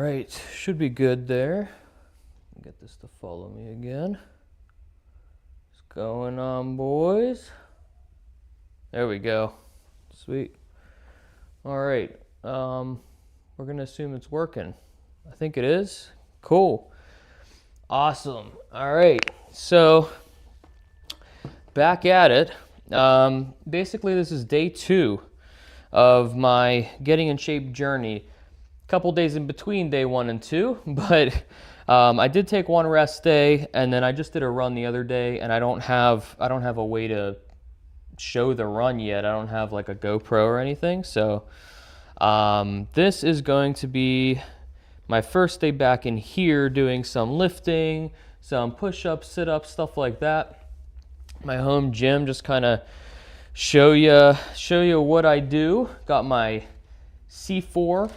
right, should be good there. Get this to follow me again. What's going on, boys? There we go. Sweet. All right, we're gonna assume it's working. I think it is. Cool. Awesome. All right, so back at it. Basically, this is day 2 of my getting in shape journey. A couple days in between day 1 and 2, but I did take one rest day, and then I just did a run the other day, and I don't have a way to show the run yet. I don't have like a GoPro or anything, so this is going to be my first day back in here doing some lifting, some push-ups, sit-ups, stuff like that. My home gym, just kind of show you what I do. Got my C4.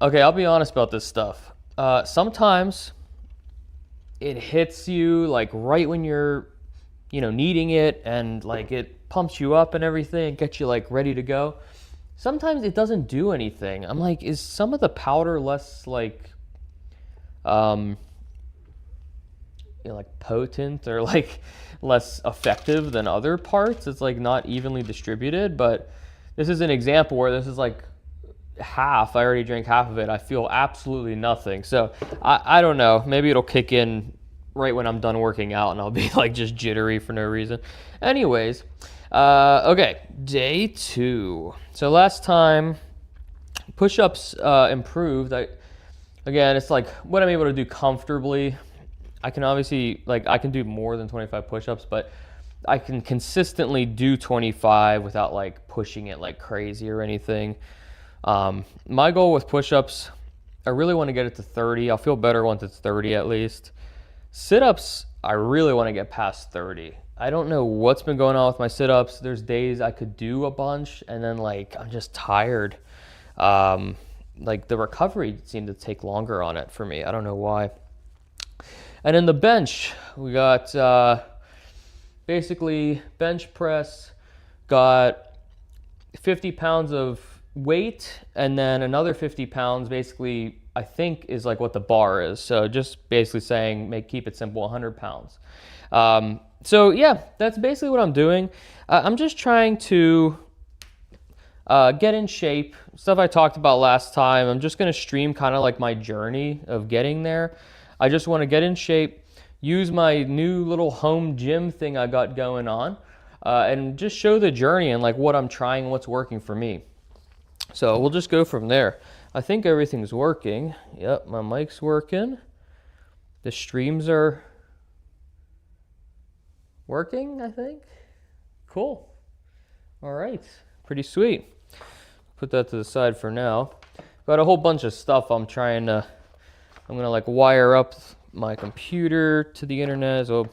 Okay, I'll be honest about this stuff. Sometimes it hits you like right when you're, needing it, and like it pumps you up and everything, gets you like ready to go. Sometimes it doesn't do anything. I'm like, is some of the powder less like, like potent or like less effective than other parts? It's like not evenly distributed, but this is an example where this is like half. I already drank half of it. I feel absolutely nothing. So I don't know. Maybe it'll kick in right when I'm done working out and I'll be like just jittery for no reason. Anyways, okay, day 2. So last time push-ups improved. Again, it's like what I'm able to do comfortably. I can obviously, I can do more than 25 push-ups, but I can consistently do 25 without like pushing it like crazy or anything. My goal with push-ups, I really want to get it to 30. I'll feel better once it's 30 at least. Sit-ups, I really want to get past 30. I don't know what's been going on with my sit-ups. There's days I could do a bunch and then like I'm just tired. Like the recovery seemed to take longer on it for me. I don't know why. And in the bench, we got basically bench press, got 50 pounds of weight, and then another 50 pounds basically, I think, is like what the bar is. So just basically saying, keep it simple, 100 pounds. So yeah, that's basically what I'm doing. I'm just trying to get in shape, stuff I talked about last time. I'm just gonna stream kind of like my journey of getting there. I just want to get in shape, use my new little home gym thing I got going on, and just show the journey and like what I'm trying and what's working for me. So we'll just go from there. I think everything's working. Yep, my mic's working. The streams are working, I think. Cool. All right, pretty sweet. Put that to the side for now. Got a whole bunch of stuff I'm gonna like wire up my computer to the internet, so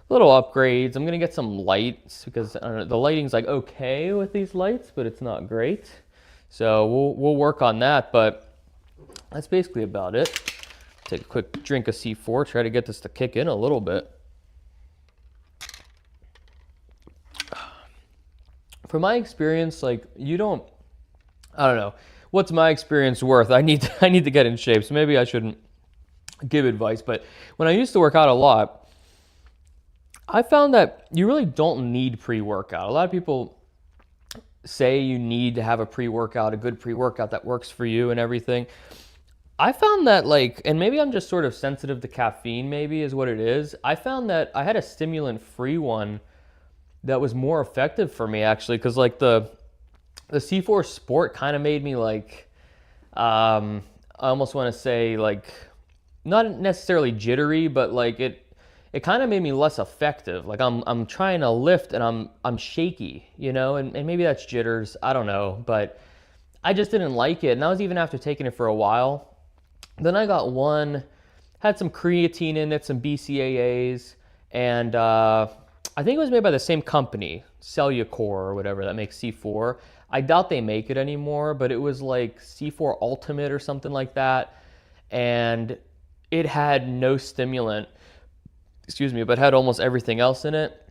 little upgrades. I'm gonna get some lights because the lighting's like okay with these lights, but it's not great. So we'll work on that, but that's basically about it. Take a quick drink of C4, try to get this to kick in a little bit. From my experience, like I don't know, what's my experience worth? I need to get in shape, so maybe I shouldn't give advice, but when I used to work out a lot, I found that you really don't need pre-workout. A lot of people say you need to have a pre-workout, a good pre-workout that works for you and everything. I found that and maybe I'm just sort of sensitive to caffeine, maybe is what it is. I found that I had a stimulant-free one that was more effective for me actually, because like the C4 Sport kind of made me like, I almost want to say like, not necessarily jittery, but like it kind of made me less effective. Like I'm trying to lift and I'm shaky, and maybe that's jitters, I don't know, but I just didn't like it. And that was even after taking it for a while. Then I got one, had some creatine in it, some BCAAs, and I think it was made by the same company, Cellucor or whatever, that makes C4. I doubt they make it anymore, but it was like C4 Ultimate or something like that. And it had no stimulant, but had almost everything else in it.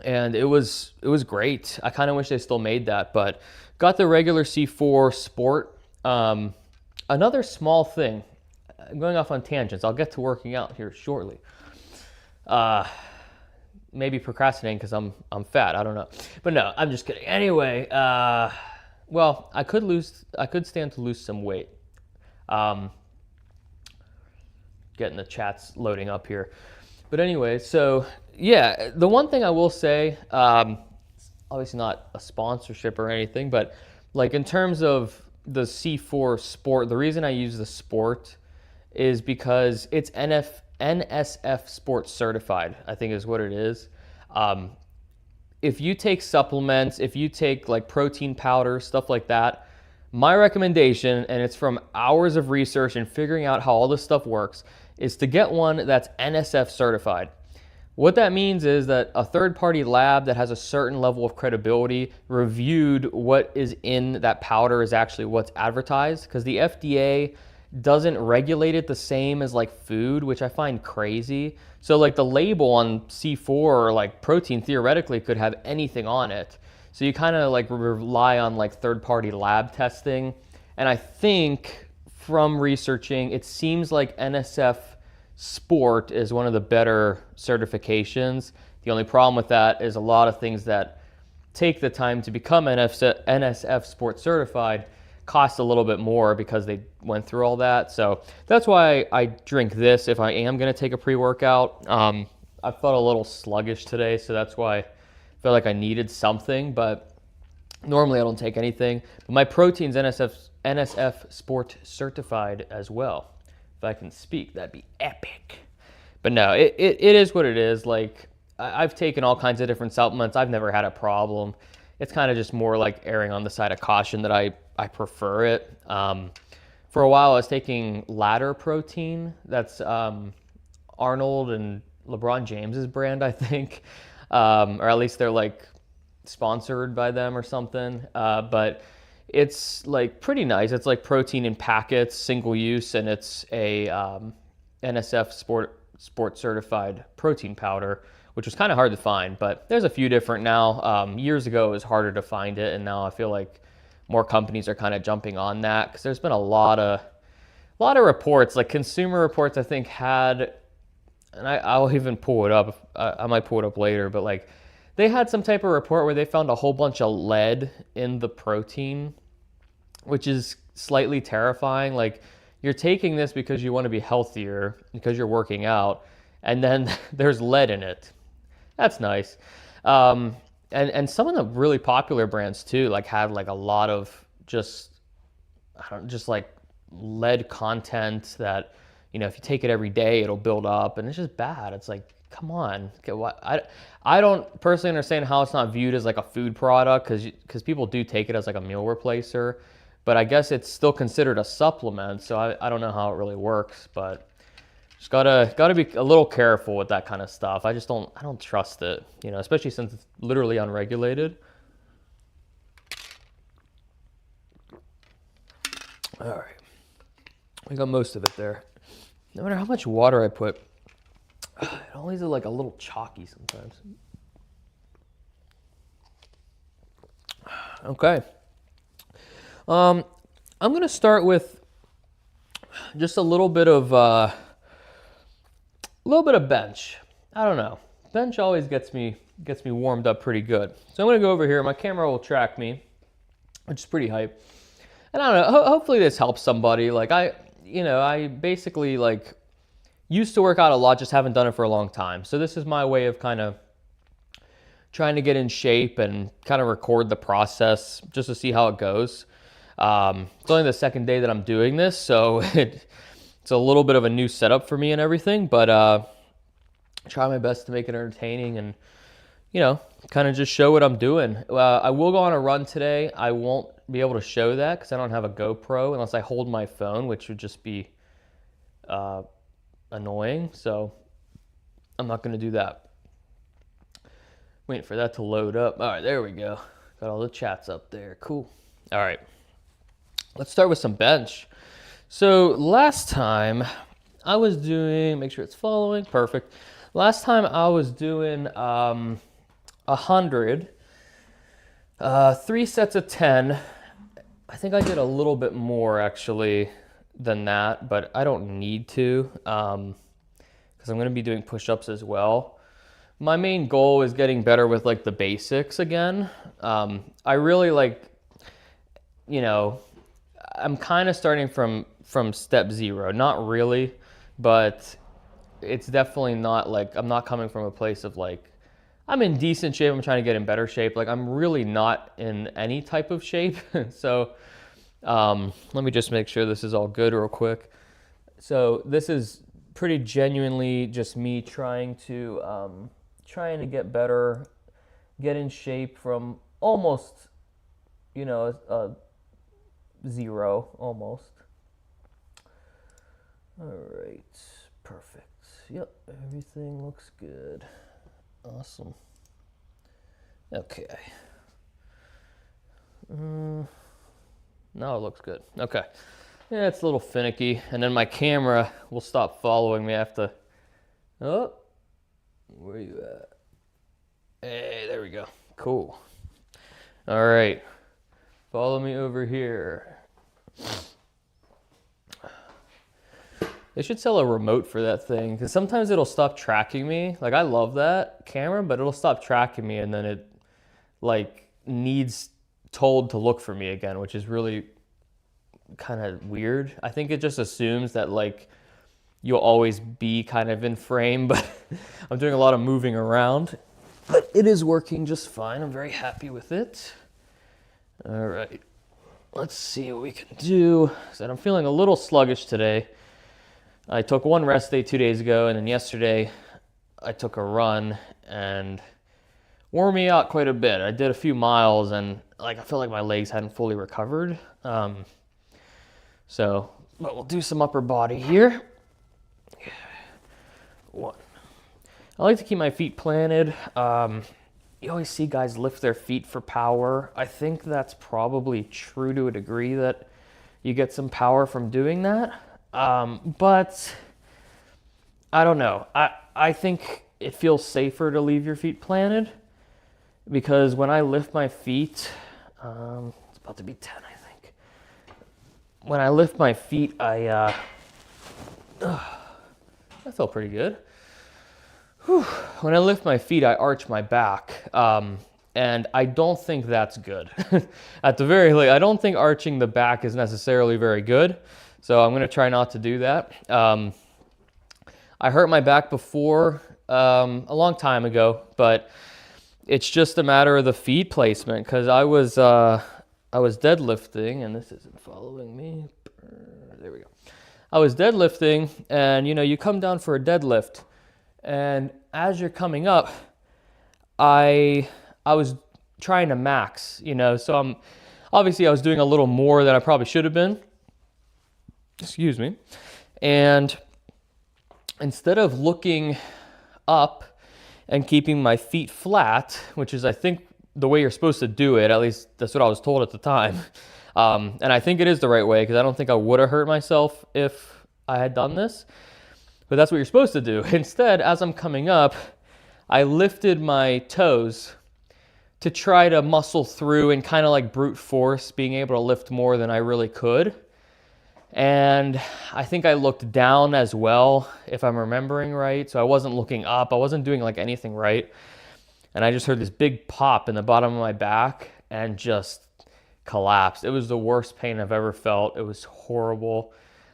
And it was great. I kind of wish they still made that, but got the regular C4 Sport. Another small thing, I'm going off on tangents. I'll get to working out here shortly. Maybe procrastinating because I'm fat. I don't know, but no, I'm just kidding. Anyway, well, I could stand to lose some weight. Getting the chats loading up here, but anyway, so yeah, the one thing I will say, obviously not a sponsorship or anything, but like in terms of the C4 sport, the reason I use the sport is because it's NSF Sport certified, I think is what it is. If you take supplements, if you take like protein powder, stuff like that, my recommendation, and it's from hours of research and figuring out how all this stuff works, is to get one that's NSF certified. What that means is that a third-party lab that has a certain level of credibility reviewed what is in that powder is actually what's advertised, because the FDA doesn't regulate it the same as like food, which I find crazy. So like the label on C4 or like protein theoretically could have anything on it. So you kind of like rely on like third-party lab testing. And I think from researching, it seems like NSF Sport is one of the better certifications. The only problem with that is a lot of things that take the time to become NSF Sport certified cost a little bit more because they went through all that. So that's why I drink this if I am going to take a pre-workout. I felt a little sluggish today, so that's why I felt like I needed something, but normally I don't take anything. But my protein's NSF Sport certified as well. If I can speak, that'd be epic. But no, it is what it is. Like, I've taken all kinds of different supplements. I've never had a problem. It's kind of just more like erring on the side of caution that I prefer it. For a while, I was taking Ladder Protein. That's Arnold and LeBron James's brand, I think. Or at least they're like sponsored by them or something. But it's like pretty nice. It's like protein in packets, single use, and it's a NSF Sport certified protein powder, which was kind of hard to find, but there's a few different now. Years ago, it was harder to find it, and now I feel like more companies are kind of jumping on that because there's been a lot of reports, like Consumer Reports, I think had, and I'll even pull it up. I might pull it up later, but like they had some type of report where they found a whole bunch of lead in the protein, which is slightly terrifying. Like, you're taking this because you want to be healthier, because you're working out, and then there's lead in it. That's nice. And some of the really popular brands too, like had like a lot of just like lead content that, you know, if you take it every day, it'll build up, and it's just bad. It's like, come on. Okay, I don't personally understand how it's not viewed as like a food product, because people do take it as like a meal replacer, but I guess it's still considered a supplement. So I don't know how it really works, but just gotta be a little careful with that kind of stuff. I don't trust it, you know, especially since it's literally unregulated. All right, we got most of it there. No matter how much water I put, it always is like a little chalky sometimes. Okay. I'm gonna start with just a little bit of bench. I don't know. Bench always gets me warmed up pretty good. So I'm gonna go over here. My camera will track me, which is pretty hype. And I don't know. Hopefully this helps somebody. Like I basically like used to work out a lot, just haven't done it for a long time. So this is my way of kind of trying to get in shape and kind of record the process just to see how it goes. It's only the second day that I'm doing this, so it's a little bit of a new setup for me and everything, but try my best to make it entertaining and, you know, kind of just show what I'm doing. I will go on a run today. I won't be able to show that because I don't have a GoPro unless I hold my phone, which would just be annoying, so I'm not going to do that. Waiting for that to load up. All right, there we go. Got all the chats up there. Cool. All right. Let's start with some bench. So last time I was doing, make sure it's following, perfect. Last time I was doing 100, 3 sets of 10. I think I did a little bit more actually. than that, but I don't need to, because I'm going to be doing push-ups as well. My main goal is getting better with like the basics again. I really like, you know, I'm kind of starting from step zero. Not really, but it's definitely not like, I'm not coming from a place of like, I'm in decent shape, I'm trying to get in better shape. Like, I'm really not in any type of shape. So let me just make sure this is all good real quick. So this is pretty genuinely just me trying to get better, get in shape from almost, you know, zero almost. All right, perfect. Yep, everything looks good. Awesome. Okay. Now it looks good. Okay. Yeah, it's a little finicky, and then my camera will stop following me. I have to. Oh, where are you at? Hey, there we go. Cool. All right. Follow me over here. They should sell a remote for that thing, because sometimes it'll stop tracking me. Like, I love that camera, but it'll stop tracking me, and then it like needs told to look for me again, which is really kind of weird. I think it just assumes that like you'll always be kind of in frame, but I'm doing a lot of moving around. But it is working just fine. I'm very happy with it. All right, let's see what we can do. So I'm feeling a little sluggish today. I took one rest day 2 days ago, and then yesterday I took a run and wore me out quite a bit. I did a few miles, and like I felt like my legs hadn't fully recovered. But we'll do some upper body here. One. I like to keep my feet planted. You always see guys lift their feet for power. I think that's probably true to a degree, that you get some power from doing that. But I don't know. I think it feels safer to leave your feet planted, because when I lift my feet, it's about to be 10, I think. When I lift my feet, I felt pretty good. Whew. When I lift my feet, I arch my back, and I don't think that's good. At the very least, I don't think arching the back is necessarily very good. So I'm going to try not to do that. I hurt my back before a long time ago, but it's just a matter of the feet placement, because I was deadlifting, and this isn't following me. There we go. I was deadlifting, and you know, you come down for a deadlift, and as you're coming up, I was trying to max, you know, so obviously I was doing a little more than I probably should have been. Excuse me. And instead of looking up and keeping my feet flat, which is, I think, the way you're supposed to do it, at least that's what I was told at the time. And I think it is the right way, because I don't think I would have hurt myself if I had done this. But that's what you're supposed to do. Instead, as I'm coming up, I lifted my toes to try to muscle through and kind of like brute force being able to lift more than I really could. And I think I looked down as well, if I'm remembering right. So I wasn't looking up. I wasn't doing like anything right. And I just heard this big pop in the bottom of my back and just collapsed. It was the worst pain I've ever felt. It was horrible.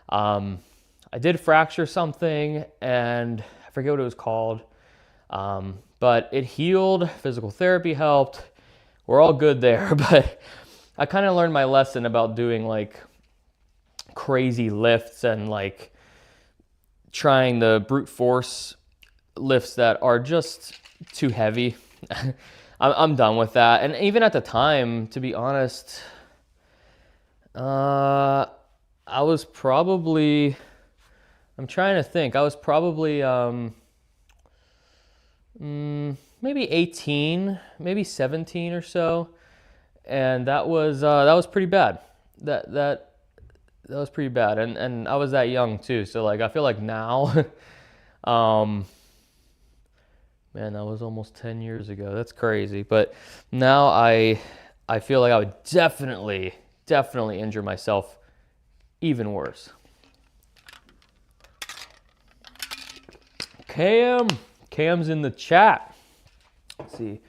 I did fracture something, and I forget what it was called. But it healed. Physical therapy helped. We're all good there. But I kind of learned my lesson about doing like crazy lifts and like trying the brute force lifts that are just too heavy. I'm done with that. And even at the time, to be honest, I was probably, I'm trying to think, I was probably maybe 18, maybe 17 or so, and that was pretty bad. That was pretty bad, and I was that young too. So like, I feel like now, man, that was almost 10 years ago. That's crazy. But now I feel like I would definitely injure myself even worse. Cam. Cam's in the chat. Let's see.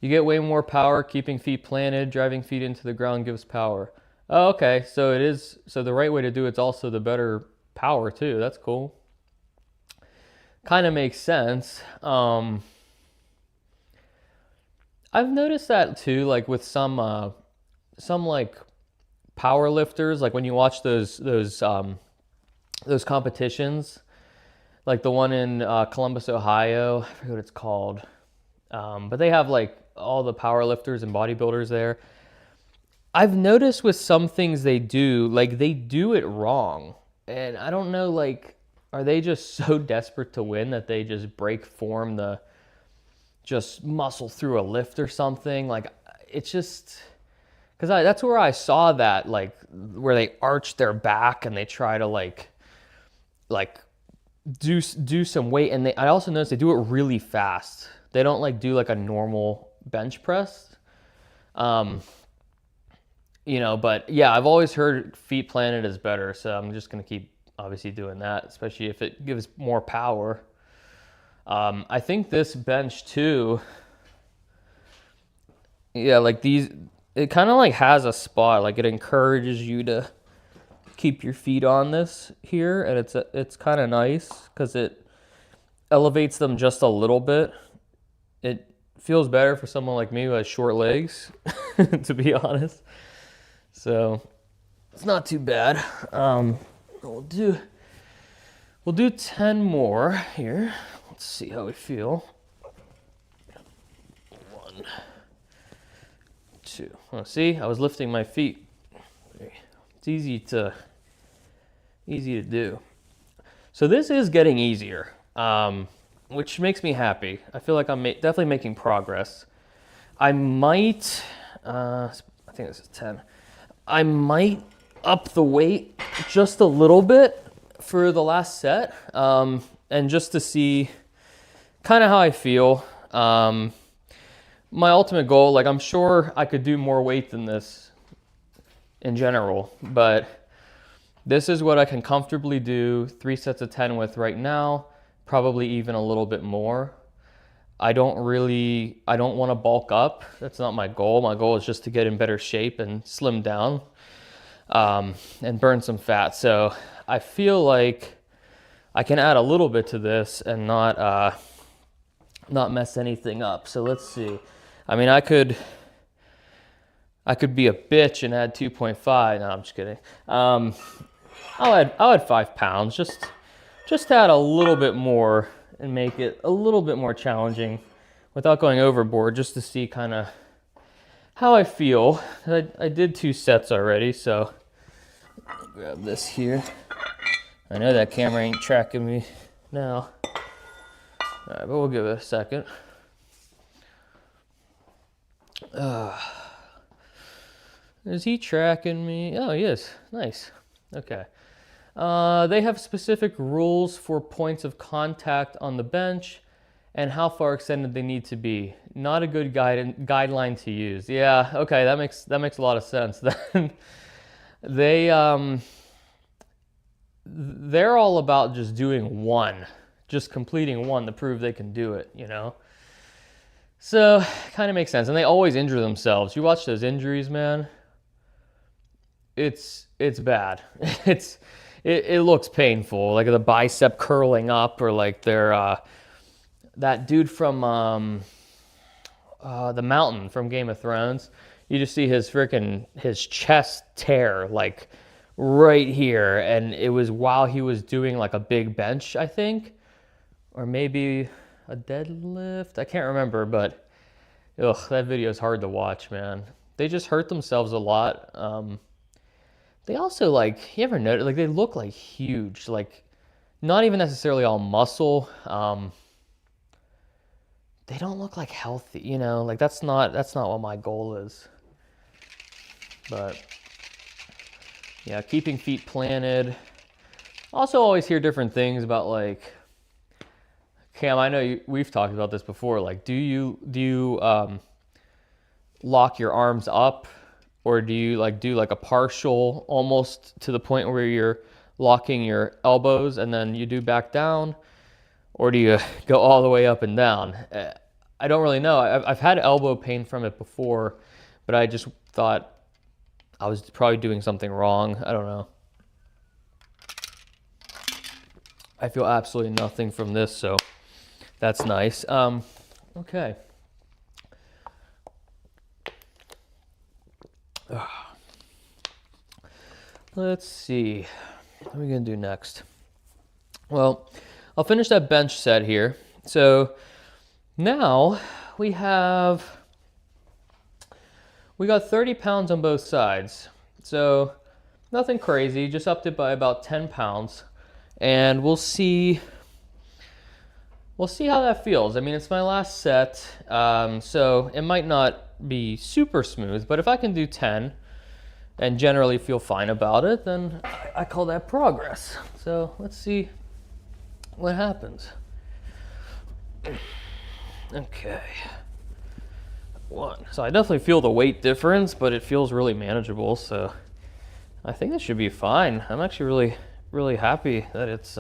You get way more power keeping feet planted. Driving feet into the ground gives power. Oh, okay. So it is. So the right way to do it's also the better power too. That's cool. Kind of makes sense. I've noticed that too, like with some like power lifters, like when you watch those competitions, like the one in Columbus, Ohio. I forget what it's called, but they have like all the power lifters and bodybuilders there. I've noticed with some things they do, like they do it wrong, and I don't know, like, are they just so desperate to win that they just break form the just muscle through a lift or something? Like, it's just because that's where I saw that, like where they arch their back and they try to like do some weight, and I also noticed they do it really fast. They don't like do like a normal bench press. You know, but yeah, I've always heard feet planted is better, so I'm just gonna keep obviously doing that, especially if it gives more power. I think this bench too, yeah, like these, it kind of like has a spot, like it encourages you to keep your feet on this here, and it's kind of nice because it elevates them just a little bit. It feels better for someone like me who has short legs, to be honest. So it's not too bad. We'll do 10 more here. Let's see how we feel. 1, 2. Oh, see, I was lifting my feet. It's easy to do. So this is getting easier, which makes me happy. I feel like I'm definitely making progress. I might, I think this is 10. I might up the weight just a little bit for the last set, and just to see kind of how I feel. My ultimate goal, like I'm sure I could do more weight than this in general, but this is what I can comfortably do 3 sets of 10 with right now, probably even a little bit more. I don't want to bulk up. That's not my goal. My goal is just to get in better shape and slim down, and burn some fat. So I feel like I can add a little bit to this and not mess anything up. So let's see. I mean, I could be a bitch and add 2.5. No, I'm just kidding. I'll add 5 pounds. Just add a little bit more and make it a little bit more challenging without going overboard, just to see kind of how I feel. I did 2 sets already, so I'll grab this here. I know that camera ain't tracking me now. All right, but we'll give it a second. Is he tracking me? Oh, he is. Nice. Okay. They have specific rules for points of contact on the bench and how far extended they need to be. Not a good guideline to use. Yeah, okay, that makes a lot of sense. Then they're all about just doing one, just completing one to prove they can do it, you know? So, kind of makes sense. And they always injure themselves. You watch those injuries, man. It's bad. It looks painful, like the bicep curling up, or like their that dude from the Mountain from Game of Thrones. You just see his chest tear like right here, and it was while he was doing like a big bench, I think, or maybe a deadlift. I can't remember, but that video is hard to watch, man. They just hurt themselves a lot. They also, like, you ever notice, like, they look like huge, like, not even necessarily all muscle. They don't look like healthy, you know, like that's not what my goal is. But yeah, keeping feet planted. Also always hear different things about, like, Cam, I know we've talked about this before, like, do you lock your arms up, or do you like do like a partial, almost to the point where you're locking your elbows and then you do back down? or do you go all the way up and down? I don't really know. I've had elbow pain from it before, but I just thought I was probably doing something wrong. I don't know. I feel absolutely nothing from this, so that's nice. Okay. Let's see. What are we going to do next? Well, I'll finish that bench set here. So now we got 30 pounds on both sides. So nothing crazy, just upped it by about 10 pounds. And we'll see how that feels. I mean, it's my last set, so it might not be super smooth, but if I can do 10 and generally feel fine about it, then I call that progress. So let's see what happens. Okay. 1. So I definitely feel the weight difference, but it feels really manageable, so I think this should be fine. I'm actually really happy that it's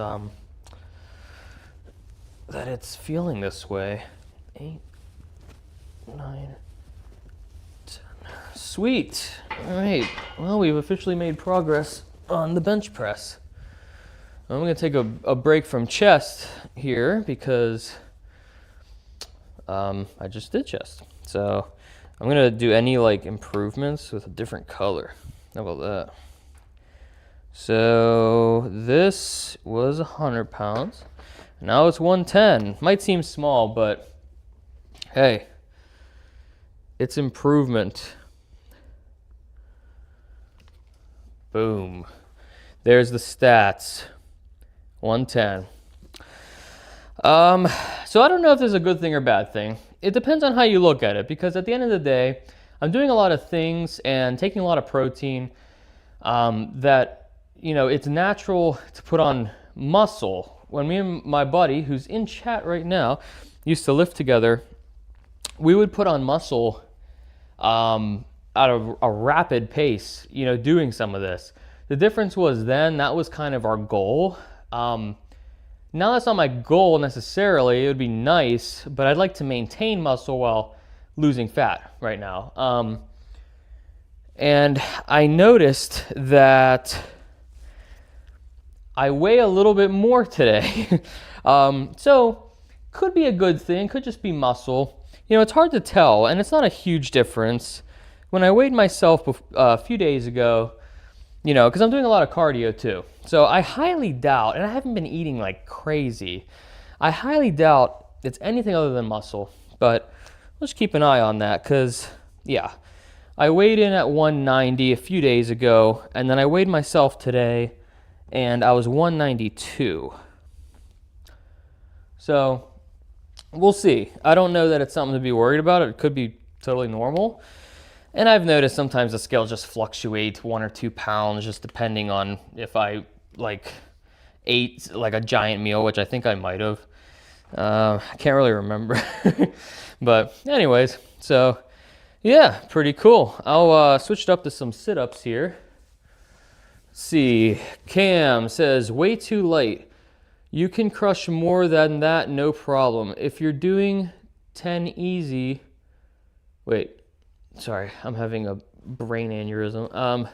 feeling this way. 8, 9, 10. Sweet. All right. Well, we've officially made progress on the bench press. I'm going to take a break from chest here because I just did chest. So I'm going to do any like improvements with a different color. How about that? So this was 100 pounds. Now it's 110. Might seem small, but hey, it's improvement. Boom. There's the stats. 110. So I don't know if this is a good thing or bad thing. It depends on how you look at it, because at the end of the day, I'm doing a lot of things and taking a lot of protein that, you know, it's natural to put on muscle. When me and my buddy, who's in chat right now, used to lift together, we would put on muscle at a rapid pace, you know, doing some of this. The difference was then that was kind of our goal. Now that's not my goal necessarily. It would be nice, but I'd like to maintain muscle while losing fat right now. And I noticed that I weigh a little bit more today. So could be a good thing, could just be muscle. You know, it's hard to tell, and it's not a huge difference. When I weighed myself a few days ago, you know, because I'm doing a lot of cardio too. So I highly doubt, and I haven't been eating like crazy, I highly doubt it's anything other than muscle. But let's keep an eye on that, because, yeah, I weighed in at 190 a few days ago, and then I weighed myself today, and I was 192. So we'll see. I don't know that it's something to be worried about. It could be totally normal. And I've noticed sometimes the scale just fluctuates 1 or 2 pounds, just depending on if I like ate like a giant meal, which I think I might have. I can't really remember. But anyways, so yeah, pretty cool. I'll switch it up to some sit-ups here. Let's see, Cam says, way too light. You can crush more than that, no problem. If you're doing 10 easy, wait, sorry, I'm having a brain aneurysm.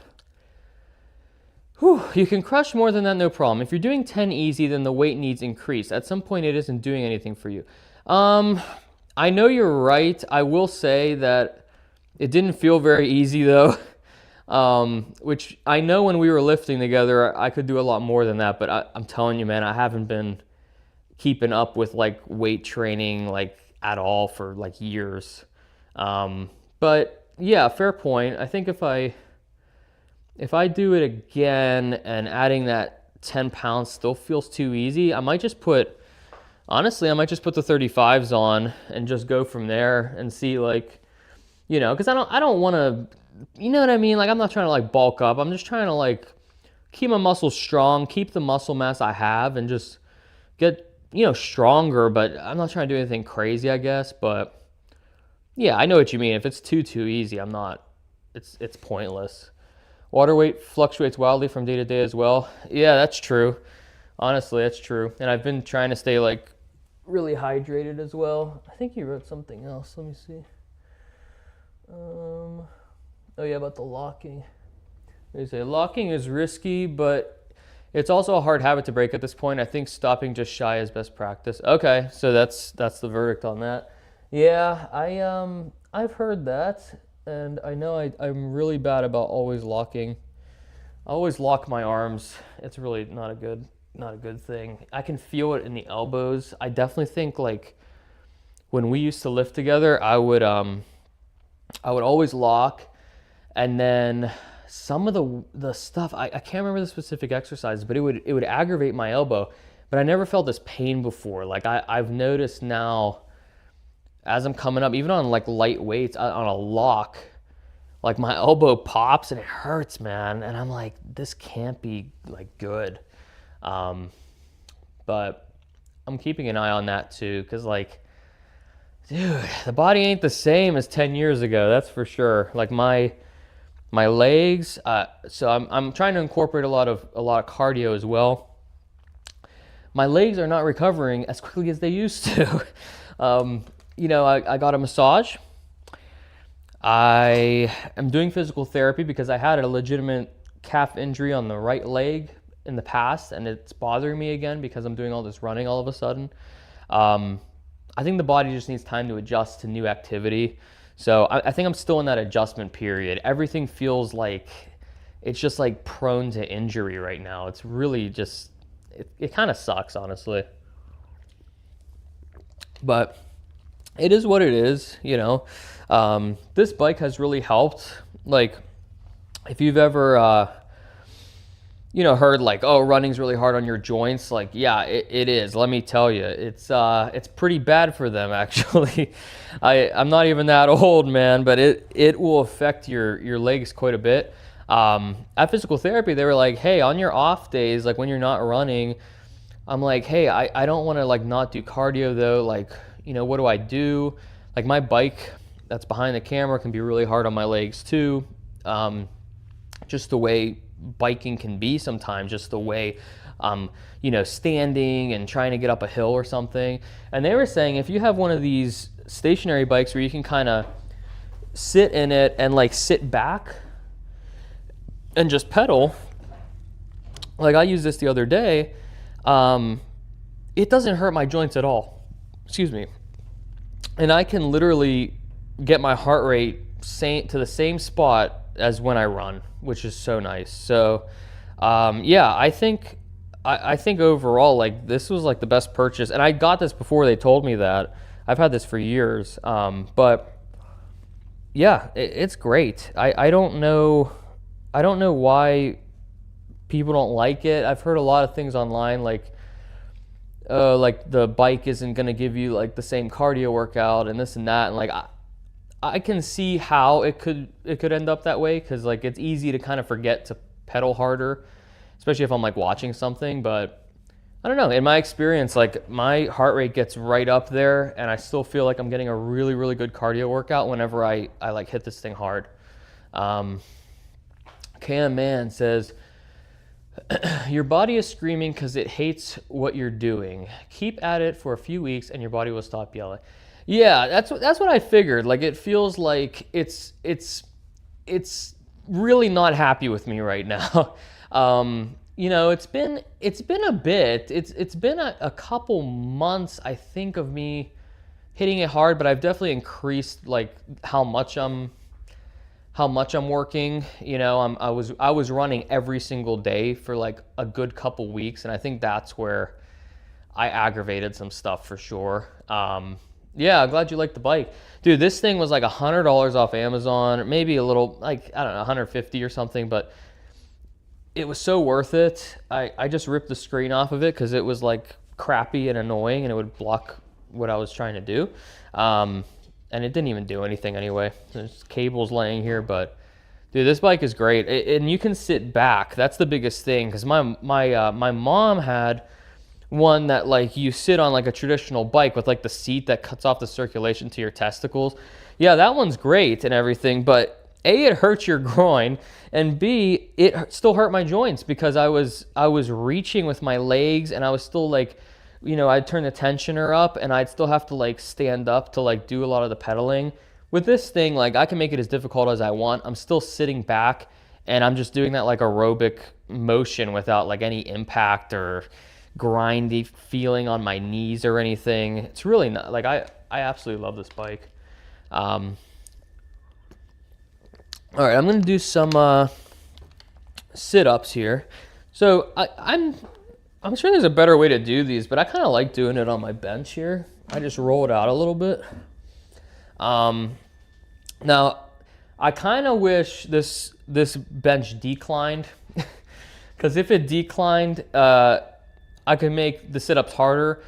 You can crush more than that, no problem. If you're doing 10 easy, then the weight needs increase. At some point, it isn't doing anything for you. I know you're right. I will say that it didn't feel very easy though. Which I know when we were lifting together, I could do a lot more than that, but I'm telling you, man, I haven't been keeping up with like weight training like at all for like years. But yeah, fair point. I think if I do it again and adding that 10 pounds still feels too easy, I might just put the 35s on and just go from there and see, like, you know, because I don't want to, you know what I mean? Like, I'm not trying to like bulk up. I'm just trying to like keep my muscles strong, keep the muscle mass I have, and just get, you know, stronger. But I'm not trying to do anything crazy, I guess. But yeah, I know what you mean. If it's too easy, it's pointless. Water weight fluctuates wildly from day to day as well. Yeah, that's true. Honestly, that's true. And I've been trying to stay like really hydrated as well. I think you wrote something else. Let me see. Oh yeah, about the locking. They say locking is risky, but it's also a hard habit to break at this point. I think stopping just shy is best practice. Okay, so that's the verdict on that. Yeah, I've heard that, and I know I'm really bad about always locking. I always lock my arms. It's really not a good thing. I can feel it in the elbows. I definitely think like when we used to lift together, I would always lock, and then some of the stuff I can't remember the specific exercise, but it would aggravate my elbow. But I never felt this pain before. Like I've noticed now as I'm coming up, even on like light weights on a lock, like my elbow pops and it hurts, man. And I'm like, this can't be like good. But I'm keeping an eye on that too, because like, dude, the body ain't the same as 10 years ago. That's for sure. Like my legs. So I'm trying to incorporate a lot of cardio as well. My legs are not recovering as quickly as they used to. I got a massage. I am doing physical therapy because I had a legitimate calf injury on the right leg in the past, and it's bothering me again because I'm doing all this running all of a sudden. I think the body just needs time to adjust to new activity. So I think I'm still in that adjustment period. Everything feels like it's just like prone to injury right now. It's really just, it kind of sucks, honestly. But it is what it is, you know. This bike has really helped. Like, if you've ever, heard like, oh, running's really hard on your joints. Like, yeah, it is. Let me tell you, it's pretty bad for them, actually. I'm not even that old, man, but it will affect your legs quite a bit. At physical therapy, they were like, hey, on your off days, like when you're not running, I'm like, hey, I don't want to like not do cardio though. Like, what do I do? Like my bike that's behind the camera can be really hard on my legs too. Just the way biking can be sometimes, just the way, standing and trying to get up a hill or something. And they were saying if you have one of these stationary bikes where you can kind of sit in it and like sit back and just pedal, like I used this the other day, it doesn't hurt my joints at all. Excuse me. And I can literally get my heart rate to the same spot as when I run, which is so nice. So, I think overall, like this was like the best purchase. And I got this before they told me that. I've had this for years. But yeah, it's great. I don't know why people don't like it. I've heard a lot of things online like the bike isn't going to give you like the same cardio workout and this and that. And like, I can see how it could end up that way, because like it's easy to kind of forget to pedal harder, especially if I'm like watching something. But I don't know, in my experience, like my heart rate gets right up there and I still feel like I'm getting a really, really good cardio workout whenever I like hit this thing hard. Cam Man says, your body is screaming because it hates what you're doing. Keep at it for a few weeks and your body will stop yelling. Yeah, that's what I figured. Like it feels like it's really not happy with me right now. It's been a bit. It's been a couple months, I think, of me hitting it hard, but I've definitely increased like how much I'm working. I was running every single day for like a good couple weeks, and I think that's where I aggravated some stuff for sure. Yeah, I'm glad you liked the bike. Dude, this thing was like $100 off Amazon, or maybe a little, like, I don't know, 150 or something, but it was so worth it. I just ripped the screen off of it because it was like crappy and annoying and it would block what I was trying to do. And it didn't even do anything anyway. There's cables laying here, but dude, this bike is great. And you can sit back. That's the biggest thing, because my mom had one that like you sit on like a traditional bike with like the seat that cuts off the circulation to your testicles. Yeah, that one's great and everything, but A, it hurts your groin, and B, it still hurt my joints because I was reaching with my legs and I was still like I'd turn the tensioner up and I'd still have to like stand up to like do a lot of the pedaling. With this thing, like I can make it as difficult as I want. I'm still sitting back and I'm just doing that like aerobic motion without like any impact or grindy feeling on my knees or anything. It's really not like I absolutely love this bike. All right, I'm gonna do some sit-ups here. So I'm sure there's a better way to do these, but I kind of like doing it on my bench here. I just roll it out a little bit. Now, I kind of wish this bench declined, because if it declined, I could make the sit-ups harder.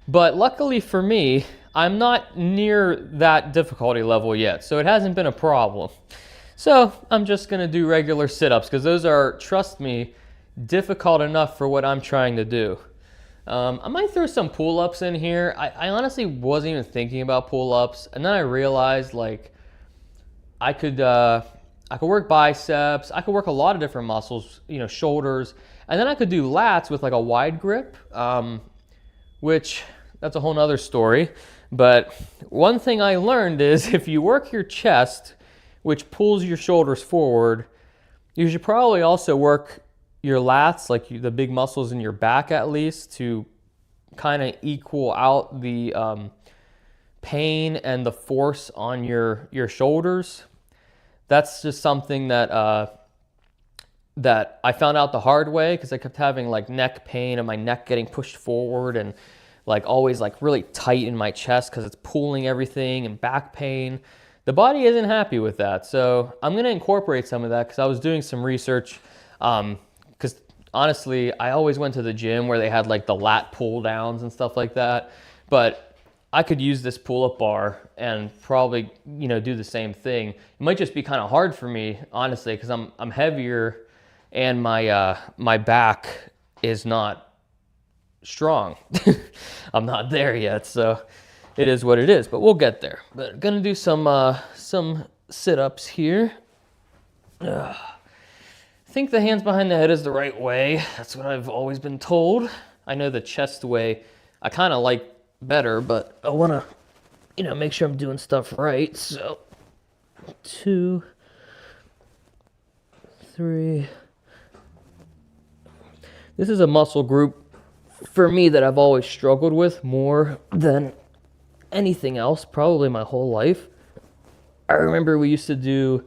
But luckily for me, I'm not near that difficulty level yet, so it hasn't been a problem. So I'm just gonna do regular sit-ups, because those are, trust me, difficult enough for what I'm trying to do. I might throw some pull-ups in here. I honestly wasn't even thinking about pull-ups, and then I realized like I could work biceps, I could work a lot of different muscles, shoulders, and then I could do lats with like a wide grip, which that's a whole nother story. But one thing I learned is if you work your chest, which pulls your shoulders forward, you should probably also work your lats, like the big muscles in your back at least, to kind of equal out the pain and the force on your shoulders. That's just something that that I found out the hard way, because I kept having like neck pain and my neck getting pushed forward and like always like really tight in my chest because it's pulling everything, and back pain. The body isn't happy with that, so I'm gonna incorporate some of that, because I was doing some research. Because honestly, I always went to the gym where they had like the lat pull downs and stuff like that, but I could use this pull-up bar and probably do the same thing. It might just be kind of hard for me, honestly, because I'm heavier and my back is not strong. I'm not there yet, so it is what it is, but we'll get there. But I'm gonna do some sit-ups here. I think the hands behind the head is the right way. That's what I've always been told. I know the chest way I kind of like better, but I want to, make sure I'm doing stuff right. So 2, 3. This is a muscle group for me that I've always struggled with more than anything else, probably my whole life. I remember we used to do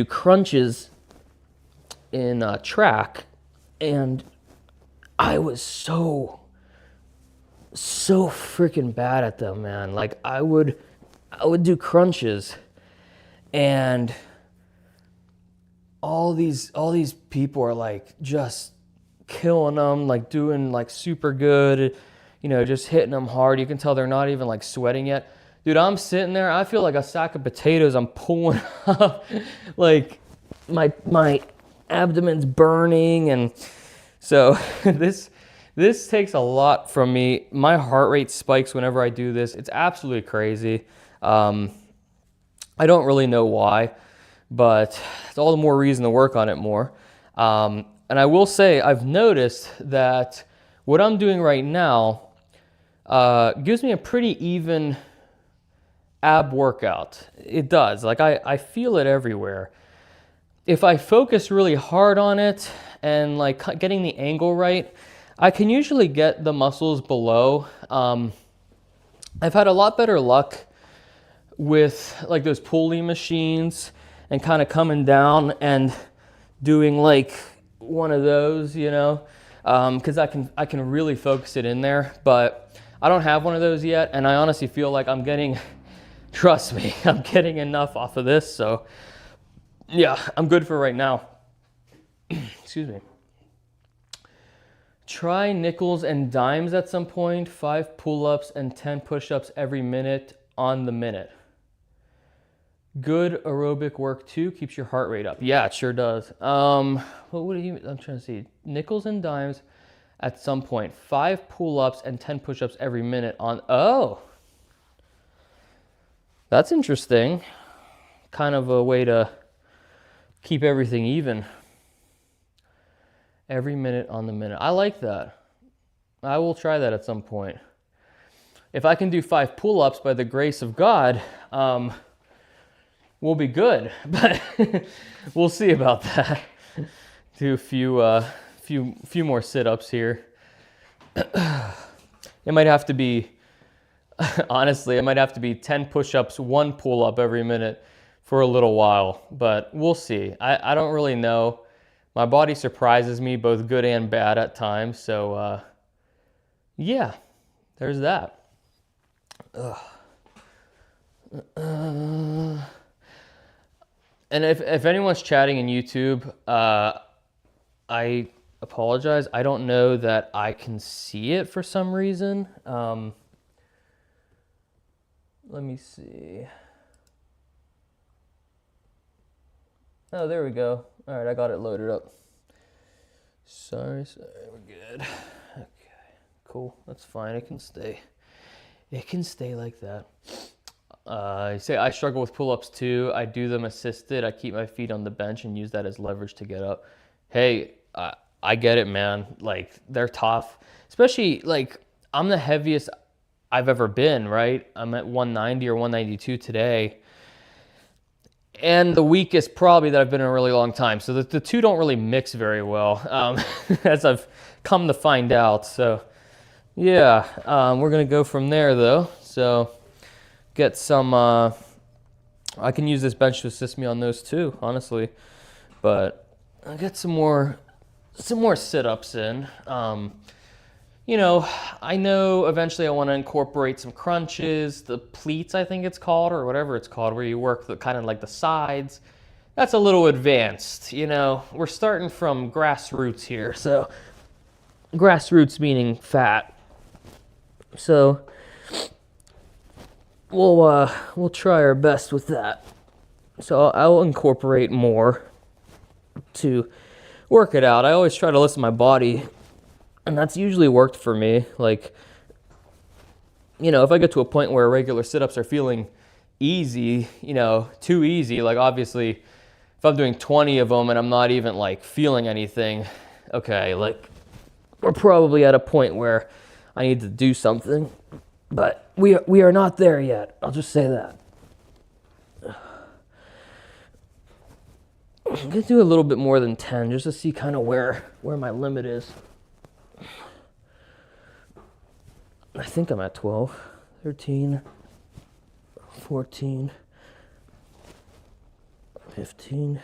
crunches in track, and I was so freaking bad at them, man. Like I would do crunches, and all these people are like just killing them, like doing like super good, just hitting them hard. You can tell they're not even like sweating yet. Dude, I'm sitting there, I feel like a sack of potatoes. I'm pulling up, like my abdomen's burning, and so this takes a lot from me. My heart rate spikes whenever I do this. It's absolutely crazy. I don't really know why, but it's all the more reason to work on it more. And I will say, I've noticed that what I'm doing right now gives me a pretty even ab workout. It does. Like I feel it everywhere. If I focus really hard on it and like getting the angle right, I can usually get the muscles below. I've had a lot better luck with like those pulley machines and kind of coming down and doing like one of those, because I can really focus it in there. But I don't have one of those yet, and I honestly feel like I'm getting, trust me, I'm getting enough off of this. So yeah, I'm good for right now. Excuse me. Try nickels and dimes at some point. 5 pull-ups and 10 push-ups every minute on the minute. Good aerobic work too. Keeps your heart rate up. Yeah, it sure does. What do you? I'm trying to see. Nickels and dimes at some point. 5 pull-ups and 10 push-ups every minute on. Oh, that's interesting. Kind of a way to keep everything even. Every minute on the minute. I like that. I will try that at some point. If I can do 5 pull-ups by the grace of God, we'll be good. But we'll see about that. Do a few more sit-ups here. It might have to be, honestly, it might have to be 10 push-ups, 1 pull-up every minute for a little while, but we'll see. I don't really know. My body surprises me, both good and bad at times, so yeah, there's that. And if anyone's chatting in YouTube, I apologize. I don't know that I can see it for some reason. Let me see. Oh, there we go. All right, I got it loaded up. Sorry, we're good. Okay, cool. That's fine. It can stay. It can stay like that. I say I struggle with pull-ups too. I do them assisted. I keep my feet on the bench and use that as leverage to get up. Hey, I get it, man. Like, they're tough. Especially, like, I'm the heaviest I've ever been, right? I'm at 190 or 192 today. And the weakest probably that I've been in a really long time. So the two don't really mix very well, as I've come to find out. So, yeah, we're going to go from there, though. So, get some, I can use this bench to assist me on those too, honestly. But I'll get some more sit-ups in. You know, I know eventually I want to incorporate some crunches, the pleats, I think it's called, or whatever it's called, where you work the kind of like the sides. That's a little advanced, you know. We're starting from grassroots here. So, grassroots meaning fat. So, we'll try our best with that. So I'll incorporate more to work it out. I always try to listen to my body, and that's usually worked for me. Like, you know, if I get to a point where regular sit-ups are feeling easy, you know, too easy, like obviously if I'm doing 20 of them and I'm not even like feeling anything, okay, like we're probably at a point where I need to do something, but we are not there yet. I'll just say that. I'm gonna do a little bit more than 10 just to see kind of where my limit is. I think I'm at 12, 13, 14, 15,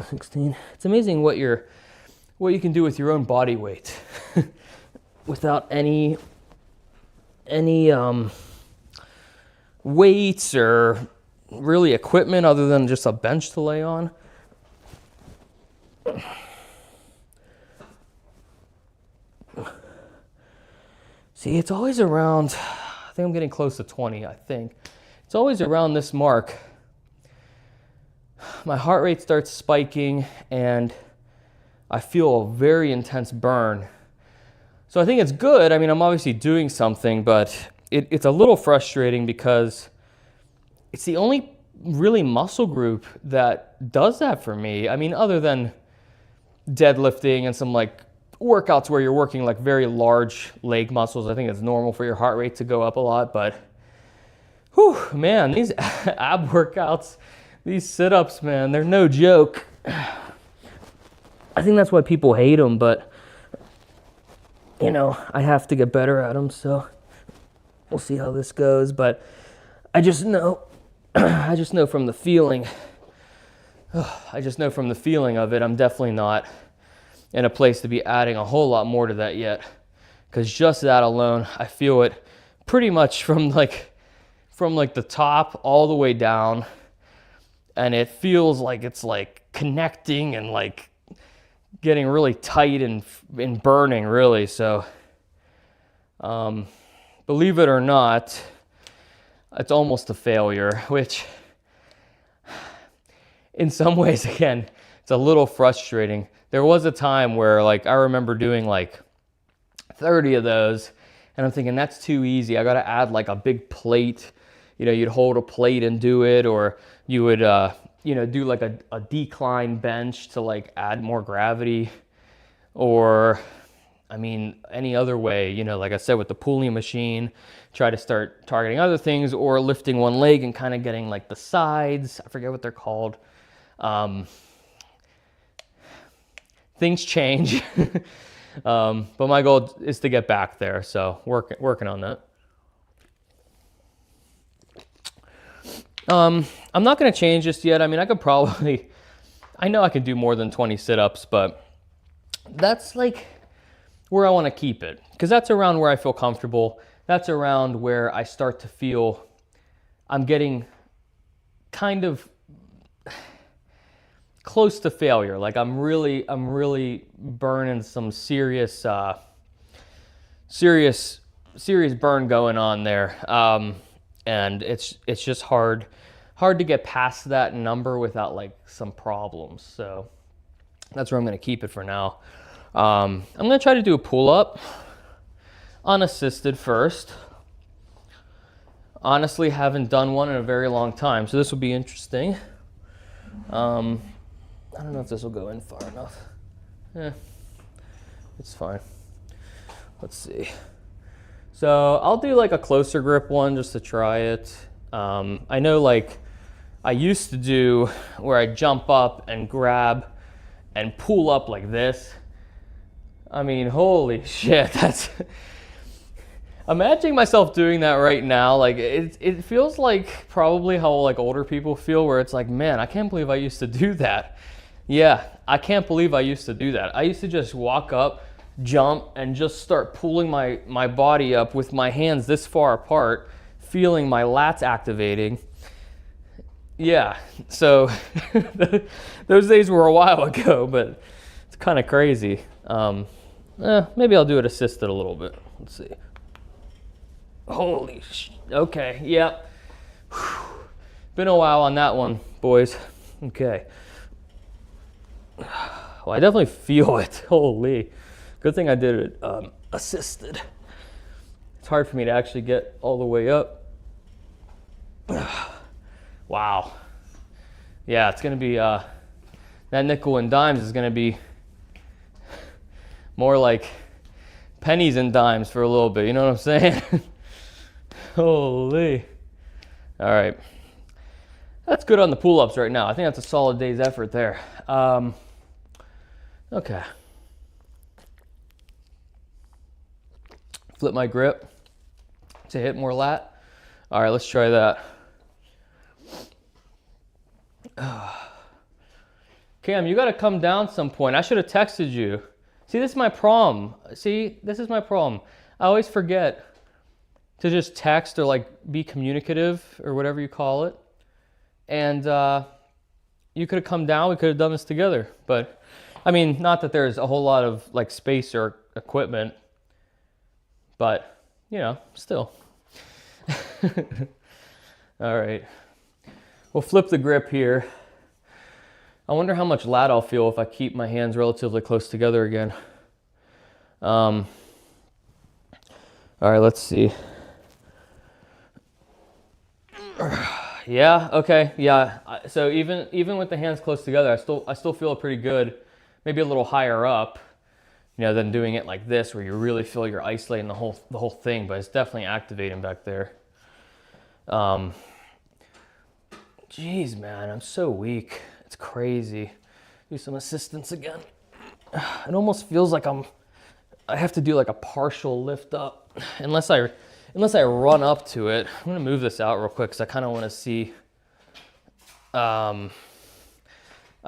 16. It's amazing what you can do with your own body weight without any weights or really equipment other than just a bench to lay on. See, it's always around, I think I'm getting close to 20, I think. It's always around this mark. My heart rate starts spiking and I feel a very intense burn. So I think it's good. I mean, I'm obviously doing something, but it's a little frustrating because it's the only really muscle group that does that for me. I mean, other than deadlifting and some like workouts where you're working like very large leg muscles, I think it's normal for your heart rate to go up a lot. But, whew, man, these ab workouts, these sit-ups, man, they're no joke. I think that's why people hate them, but, you know, I have to get better at them, so we'll see how this goes. But I just know from the feeling, of it, I'm definitely not in a place to be adding a whole lot more to that yet. Because just that alone, I feel it pretty much from like the top all the way down. And it feels like it's like connecting and like getting really tight and burning, really. So, believe it or not, it's almost a failure, which in some ways, again, it's a little frustrating. There was a time where like I remember doing like 30 of those and I'm thinking that's too easy. I got to add like a big plate. You know, you'd hold a plate and do it, or you would, do like a decline bench to like add more gravity, or I mean, any other way, you know, like I said, with the pulling machine, try to start targeting other things, or lifting one leg and kind of getting like the sides. I forget what they're called. Things change. But my goal is to get back there. So working on that. I'm not going to change just yet. I mean, I know I could do more than 20 sit-ups, but that's like where I want to keep it, because that's around where I feel comfortable. That's around where I start to feel I'm getting kind of close to failure. Like I'm really burning some serious burn going on there. And it's just hard to get past that number without like some problems. So that's where I'm going to keep it for now. I'm going to try to do a pull-up unassisted first. Honestly, haven't done one in a very long time, so this will be interesting. I don't know if this will go in far enough. It's fine. Let's see. So I'll do like a closer grip one just to try it. I know like I used to do where I jump up and grab and pull up like this. I mean, holy shit, that's... Imagining myself doing that right now, like it feels like probably how like older people feel, where it's like, man, I can't believe I used to do that. Yeah, I can't believe I used to do that. I used to just walk up, jump, and just start pulling my body up with my hands this far apart, feeling my lats activating. Yeah, so those days were a while ago, but it's kind of crazy. Maybe I'll do it assisted a little bit. Let's see. Holy okay, yep. Been a while on that one, boys. Okay. Well, I definitely feel it. Holy. Good thing I did it assisted. It's hard for me to actually get all the way up. Wow. Yeah, it's going to be, that nickel and dimes is going to be more like pennies and dimes for a little bit. You know what I'm saying? Holy. All right. That's good on the pull-ups right now. I think that's a solid day's effort there. Okay. Flip my grip to hit more lat. All right, let's try that. Cam, you got to come down some point. I should have texted you. See, this is my problem. I always forget to just text or like be communicative or whatever you call it. And you could have come down. We could have done this together. But I mean, not that there's a whole lot of like space or equipment, but you know, still. All right. We'll flip the grip here. I wonder how much lat I'll feel if I keep my hands relatively close together again. All right, let's see. Yeah, okay, yeah. So even with the hands close together, I still feel pretty good. Maybe a little higher up, you know, than doing it like this, where you really feel you're isolating the whole thing. But it's definitely activating back there. Geez, man, I'm so weak. It's crazy. Do some assistance again. It almost feels like I have to do like a partial lift up, unless I run up to it. I'm gonna move this out real quick because I kind of want to see. I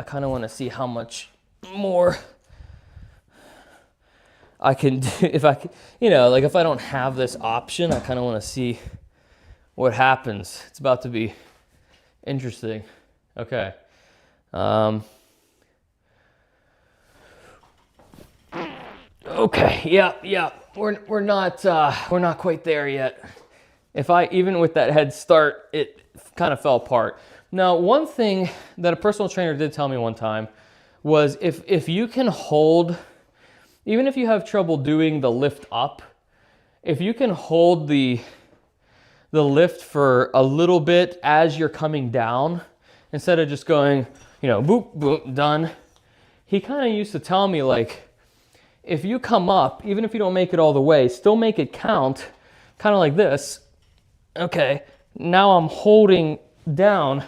kind of want to see how much more I can do if I, you know, like if I don't have this option. I kind of want to see what happens. It's about to be interesting. Okay. Okay. Yeah. We're not quite there yet. Even with that head start, it kind of fell apart. Now, one thing that a personal trainer did tell me one time was if you can hold, even if you have trouble doing the lift up, if you can hold the lift for a little bit as you're coming down, instead of just going, you know, boop, boop, done. He kind of used to tell me, like, if you come up, even if you don't make it all the way, still make it count, kind of like this. Okay, now I'm holding down,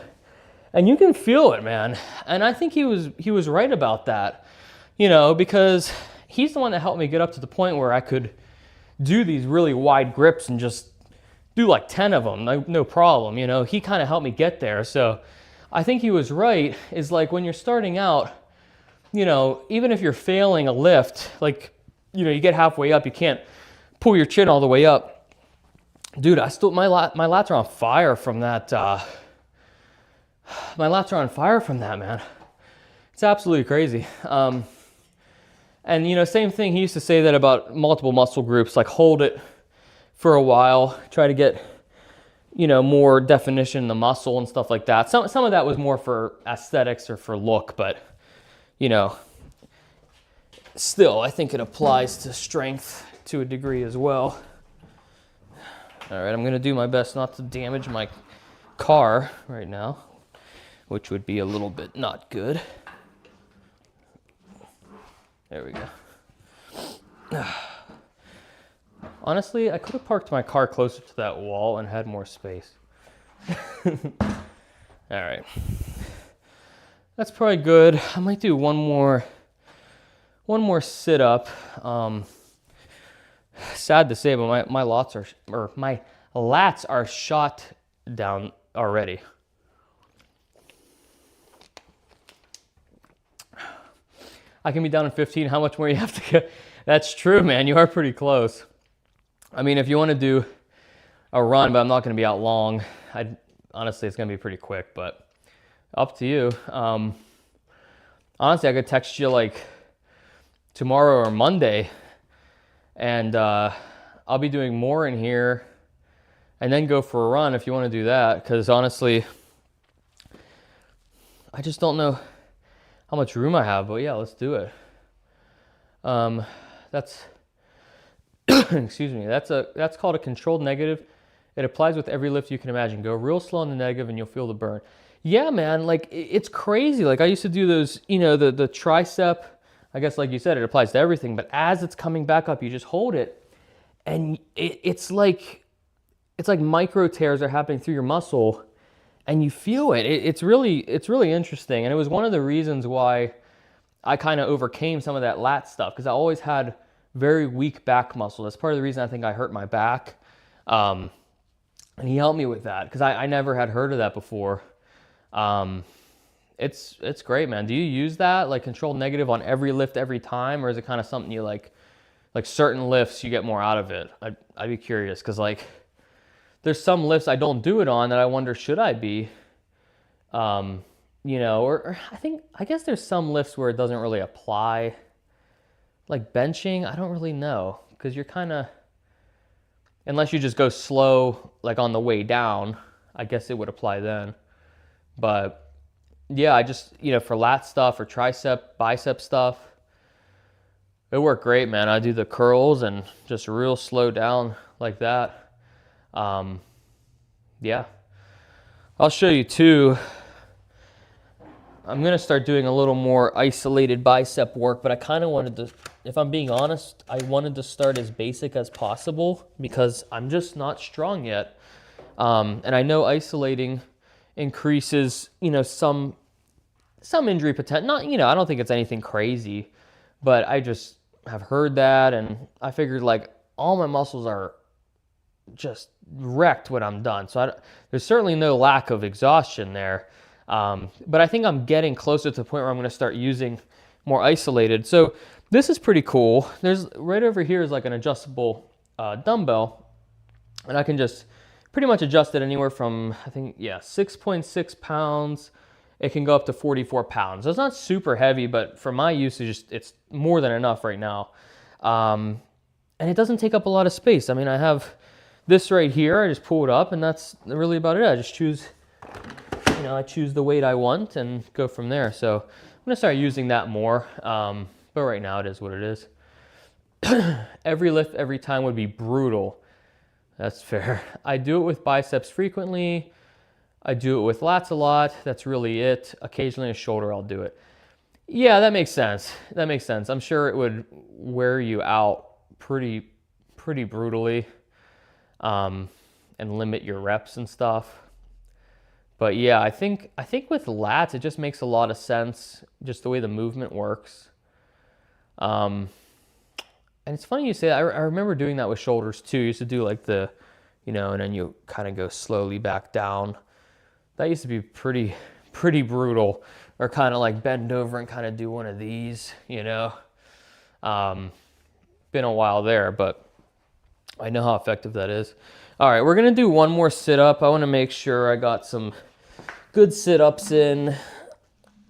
and you can feel it, man. And I think he was right about that, you know, because he's the one that helped me get up to the point where I could do these really wide grips and just do like 10 of them, no problem, you know. He kind of helped me get there. So I think he was right, is like when you're starting out, you know, even if you're failing a lift, like, you know, you get halfway up, you can't pull your chin all the way up. Dude, I still, my lats are on fire from that, my lats are on fire from that, man. It's absolutely crazy. And, you know, same thing, he used to say that about multiple muscle groups, like hold it for a while, try to get, you know, more definition in the muscle and stuff like that. Some of that was more for aesthetics or for look, but, you know, still, I think it applies to strength to a degree as well. All right, I'm going to do my best not to damage my car right now, which would be a little bit not good. There we go. Honestly, I could have parked my car closer to that wall and had more space. All right. That's probably good. I might do one more sit-up. Sad to say, but my lats are shot down already. I can be down in 15. How much more you have to get? That's true, man. You are pretty close. I mean, if you want to do a run, but I'm not going to be out long. Honestly, it's going to be pretty quick, but up to you. Honestly, I could text you like tomorrow or Monday, and I'll be doing more in here, and then go for a run if you want to do that. Because honestly, I just don't know how much room I have, but yeah, let's do it. That's excuse me. That's called a controlled negative. It applies with every lift you can imagine. Go real slow on the negative, and you'll feel the burn. Yeah, man. Like it's crazy. Like I used to do those. You know, the tricep. I guess, like you said, it applies to everything. But as it's coming back up, you just hold it, and it's like micro tears are happening through your muscle. And you feel it. It's really interesting. And it was one of the reasons why I kind of overcame some of that lat stuff, because I always had very weak back muscle. That's part of the reason I think I hurt my back. And he helped me with that, because I never had heard of that before. It's great, man. Do you use that, like controlled negative on every lift every time, or is it kind of something you like certain lifts you get more out of it? I'd be curious, because like there's some lifts I don't do it on that I wonder, should I be? You know, or I guess there's some lifts where it doesn't really apply. Like benching, I don't really know, because you're kind of, unless you just go slow, like on the way down, I guess it would apply then. But yeah, I just, you know, for lat stuff or tricep, bicep stuff, it worked great, man. I do the curls and just real slow down like that. Yeah, I'll show you too. I'm going to start doing a little more isolated bicep work, but I kind of wanted to, if I'm being honest, I wanted to start as basic as possible because I'm just not strong yet. And I know isolating increases, you know, some injury potential. Not, you know, I don't think it's anything crazy, but I just have heard that, and I figured like all my muscles are just wrecked when I'm done. So there's certainly no lack of exhaustion there. But I think I'm getting closer to the point where I'm going to start using more isolated. So this is pretty cool. There's right over here is like an adjustable dumbbell, and I can just pretty much adjust it anywhere from, I think, yeah, 6.6 pounds. It can go up to 44 pounds. So it's not super heavy, but for my usage, it's more than enough right now. And it doesn't take up a lot of space. I mean, I have this right here. I just pull it up, and that's really about it. I just choose, you know, I choose the weight I want and go from there. So I'm gonna start using that more. But right now it is what it is. Every lift, every time would be brutal. That's fair. I do it with biceps frequently. I do it with lats a lot. That's really it. Occasionally a shoulder, I'll do it. Yeah, that makes sense. That makes sense. I'm sure it would wear you out pretty brutally, um, and limit your reps and stuff. But yeah, I think with lats it just makes a lot of sense, just the way the movement works. Um, and it's funny you say that. I remember doing that with shoulders too. You used to do like and then you kind of go slowly back down. That used to be pretty brutal. Or kind of like bend over and kind of do one of these. Um, Been a while there, but I know how effective that is. All right, we're gonna do one more sit up. I want to make sure I got some good sit ups in.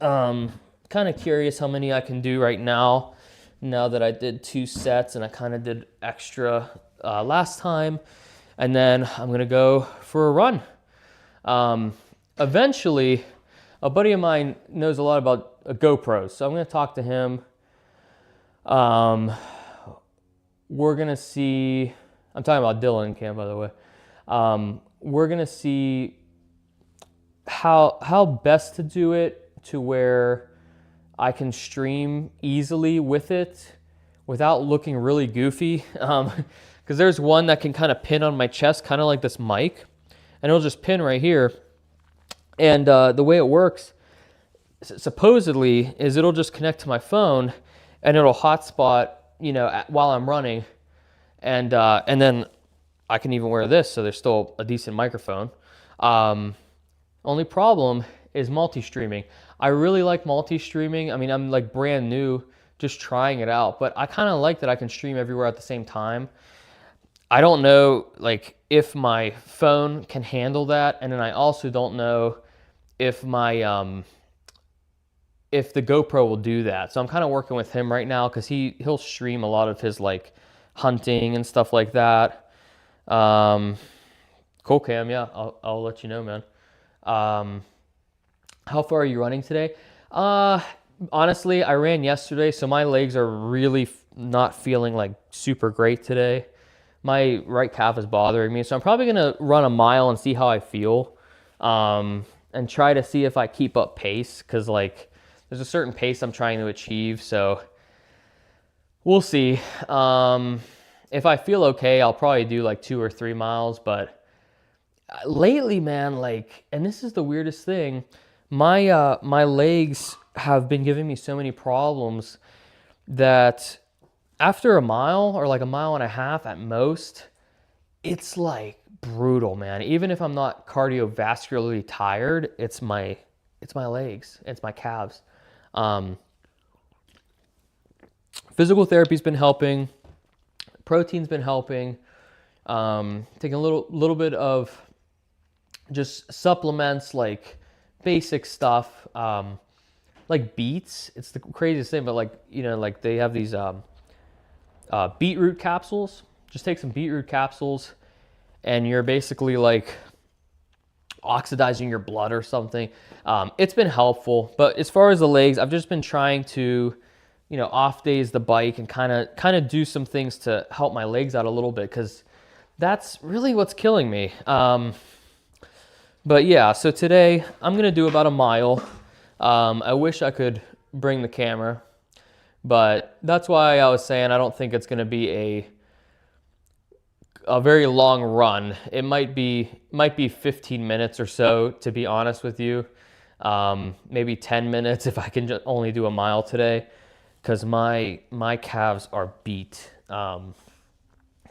Kind of curious how many I can do right now. Now that I did 2 sets and I kind of did extra last time, and then I'm gonna go for a run. Eventually, a buddy of mine knows a lot about GoPros, so I'm gonna talk to him. We're gonna see. I'm talking about Dylan Cam, by the way. We're gonna see how best to do it to where I can stream easily with it without looking really goofy. Because there's one that can kind of pin on my chest, kind of like this mic, and it'll just pin right here. And the way it works, supposedly, is it'll just connect to my phone, and it'll hotspot, while I'm running, and then I can even wear this, so there's still a decent microphone. Only problem is multi-streaming. I really like multi-streaming. I mean, I'm like brand new, just trying it out, but I kind of like that I can stream everywhere at the same time. I don't know, like, if my phone can handle that, and then I also don't know if if the GoPro will do that. So I'm kind of working with him right now because he'll stream a lot of his like hunting and stuff like that. Cool, Cam. Yeah, I'll let you know, man. How far are you running today? Honestly, I ran yesterday, so my legs are really not feeling like super great today. My right calf is bothering me, so I'm probably gonna run a mile and see how I feel, and try to see if I keep up pace, because like there's a certain pace I'm trying to achieve, so we'll see. If I feel okay, I'll probably do like 2 or 3 miles, but lately, man, like, and this is the weirdest thing, my legs have been giving me so many problems that after a mile or like a mile and a half at most, it's like brutal, man. Even if I'm not cardiovascularly tired, it's my legs, it's my calves. Physical therapy's been helping, protein's been helping. Taking a little bit of just supplements, like basic stuff, like beets. It's the craziest thing, but like they have these beetroot capsules. Just take some beetroot capsules, and you're basically like oxidizing your blood or something. It's been helpful, but as far as the legs, I've just been trying to, off days the bike and kind of do some things to help my legs out a little bit, because that's really what's killing me. But yeah, so today I'm gonna do about a mile. I wish I could bring the camera, but that's why I was saying I don't think it's gonna be a very long run. It might be 15 minutes or so, to be honest with you. Maybe 10 minutes if I can just only do a mile today, because my calves are beat.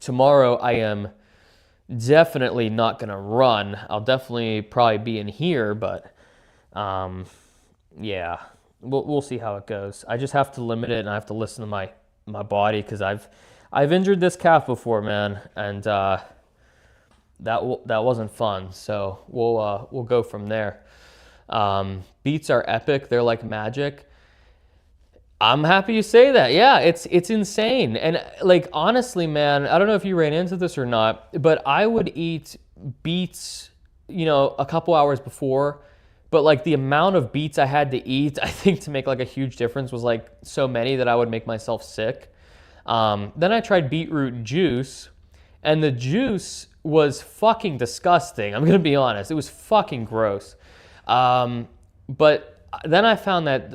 Tomorrow I am definitely not gonna run. I'll definitely probably be in here, but yeah, we'll see how it goes. I just have to limit it, and I have to listen to my body, because I've injured this calf before, man, and that wasn't fun. So we'll go from there. Beats are epic. They're like magic. I'm happy you say that. Yeah, it's insane. And like, honestly, man, I don't know if you ran into this or not, but I would eat beets, a couple hours before, but like the amount of beets I had to eat, I think, to make like a huge difference was like so many that I would make myself sick. Then I tried beetroot juice, and the juice was fucking disgusting. I'm gonna be honest. It was fucking gross. But then I found that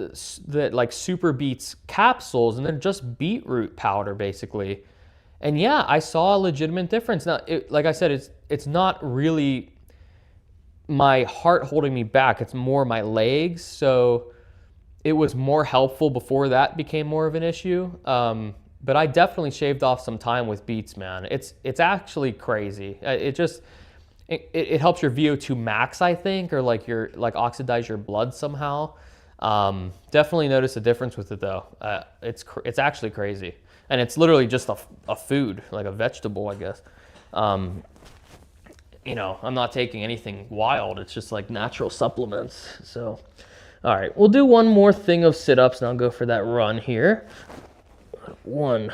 that like Super Beets capsules, and they're just beetroot powder basically. And yeah, I saw a legitimate difference. Now, like I said, it's not really my heart holding me back. It's more my legs. So it was more helpful before that became more of an issue. But I definitely shaved off some time with beets, man. It's actually crazy. It helps your VO2 max, I think, or like oxidize your blood somehow. Definitely notice a difference with it though. It's actually crazy, and it's literally just a food, like a vegetable, I guess. I'm not taking anything wild. It's just like natural supplements. So, all right, we'll do one more thing of sit-ups, and I'll go for that run here. 1,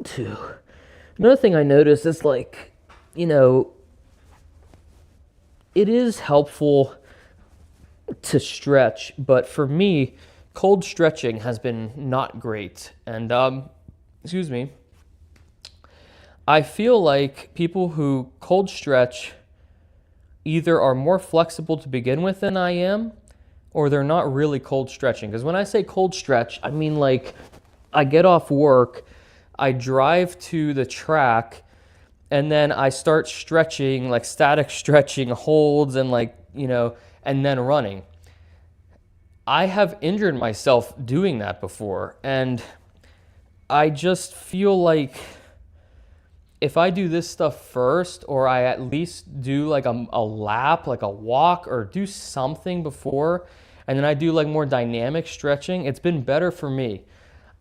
2. Another thing I noticed is like, it is helpful to stretch, but for me, cold stretching has been not great. And, excuse me, I feel like people who cold stretch either are more flexible to begin with than I am, or they're not really cold stretching. Because when I say cold stretch, I mean like I get off work, I drive to the track, and then I start stretching, like static stretching holds and and then running. I have injured myself doing that before, and I just feel like if I do this stuff first, or I at least do like a lap, like a walk, or do something before, and then I do like more dynamic stretching, it's been better for me.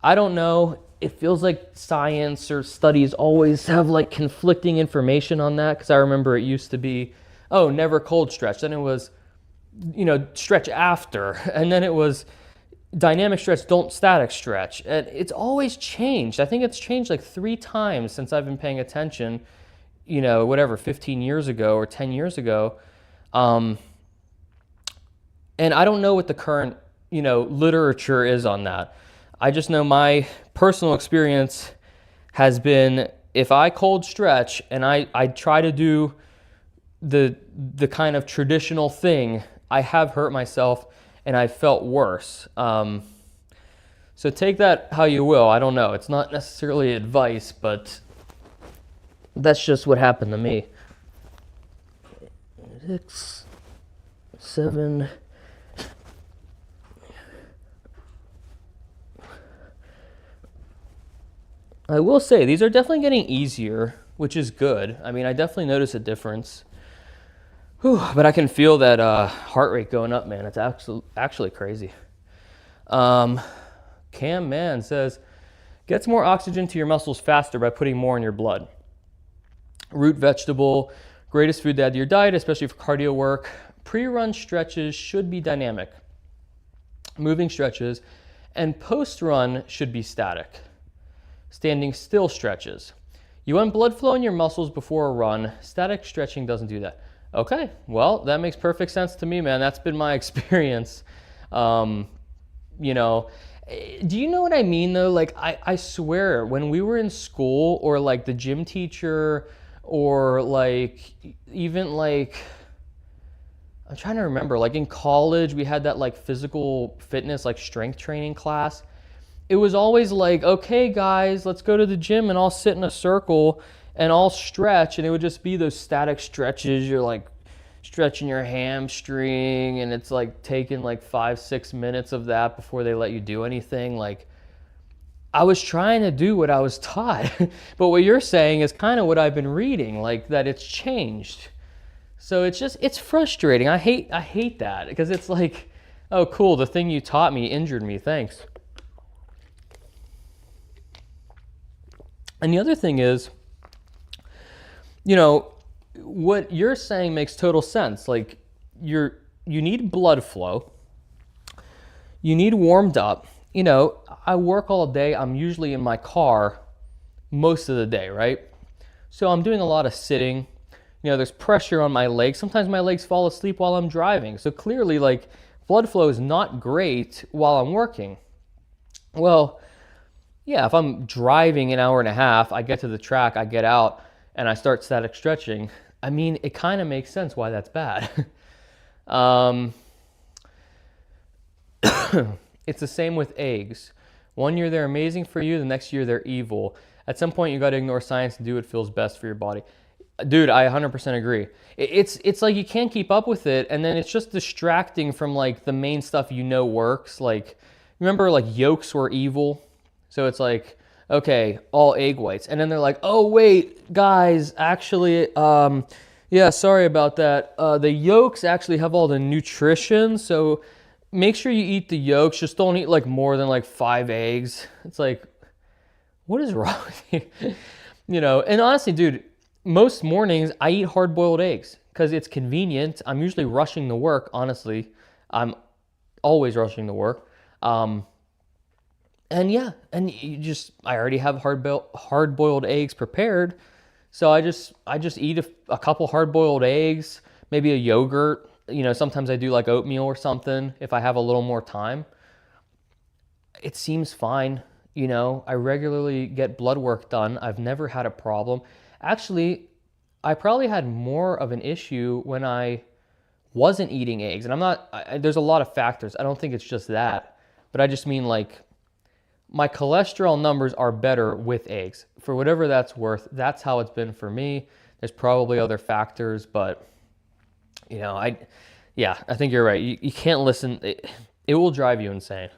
I don't know. It feels like science or studies always have like conflicting information on that, because I remember it used to be, oh, never cold stretch. Then it was, stretch after. And then it was dynamic stretch, don't static stretch. And it's always changed. I think it's changed like 3 times since I've been paying attention, 15 years ago or 10 years ago. And I don't know what the current, literature is on that. I just know my personal experience has been, if I cold stretch and I try to do the kind of traditional thing, I have hurt myself and I felt worse. So take that how you will. I don't know. It's not necessarily advice, but that's just what happened to me. 6, 7. I will say these are definitely getting easier, which is good. I mean, I definitely notice a difference. But I can feel that heart rate going up, man. It's actually crazy. Cam Man says, gets more oxygen to your muscles faster by putting more in your blood. Root vegetable, greatest food to add to your diet, especially for cardio work. Pre-run stretches should be dynamic. Moving stretches and post-run should be static. Standing still stretches. You want blood flow in your muscles before a run. Static stretching doesn't do that. Okay, well, that makes perfect sense to me, man. That's been my experience. Do you know what I mean, though? Like, I swear, when we were in school, or like the gym teacher, or like even like, I'm trying to remember, like in college, we had that like physical fitness, like strength training class. It was always like, okay, guys, let's go to the gym and all sit in a circle and all stretch. And it would just be those static stretches. You're like stretching your hamstring, and it's like taking like 5-6 minutes of that before they let you do anything. Like, I was trying to do what I was taught. But what you're saying is kind of what I've been reading, like that it's changed. So it's frustrating. I hate that, because it's like, oh, cool, the thing you taught me injured me, thanks. And the other thing is, what you're saying makes total sense. Like, you need blood flow. You need warmed up. I work all day. I'm usually in my car most of the day, right? So I'm doing a lot of sitting. There's pressure on my legs. Sometimes my legs fall asleep while I'm driving. So clearly, like, blood flow is not great while I'm working. Well, yeah, if I'm driving an hour and a half, I get to the track, I get out, and I start static stretching. I mean, it kind of makes sense why that's bad. It's the same with eggs. One year they're amazing for you, the next year they're evil. At some point, you got to ignore science and do what feels best for your body. Dude, I 100% agree. It's like you can't keep up with it, and then it's just distracting from like the main stuff you know works. Like, remember, like yolks were evil, so it's like, okay, all egg whites, and then they're like, oh wait, guys, actually, yeah, sorry about that. The yolks actually have all the nutrition, so make sure you eat the yolks. Just don't eat like more than like 5 eggs. It's like, what is wrong with you? You know, and honestly, dude, most mornings I eat hard-boiled eggs because it's convenient. I'm usually rushing to work, honestly. I'm always rushing to work. And yeah, and I already have hard-boiled eggs prepared. So I just eat a couple hard-boiled eggs, maybe a yogurt. You know, sometimes I do like oatmeal or something if I have a little more time. It seems fine. You know, I regularly get blood work done. I've never had a problem. Actually, I probably had more of an issue when I wasn't eating eggs. And there's a lot of factors. I don't think it's just that. But I just mean like my cholesterol numbers are better with eggs. For whatever that's worth, that's how it's been for me. There's probably other factors, but you know, I think you're right. You can't listen. It will drive you insane.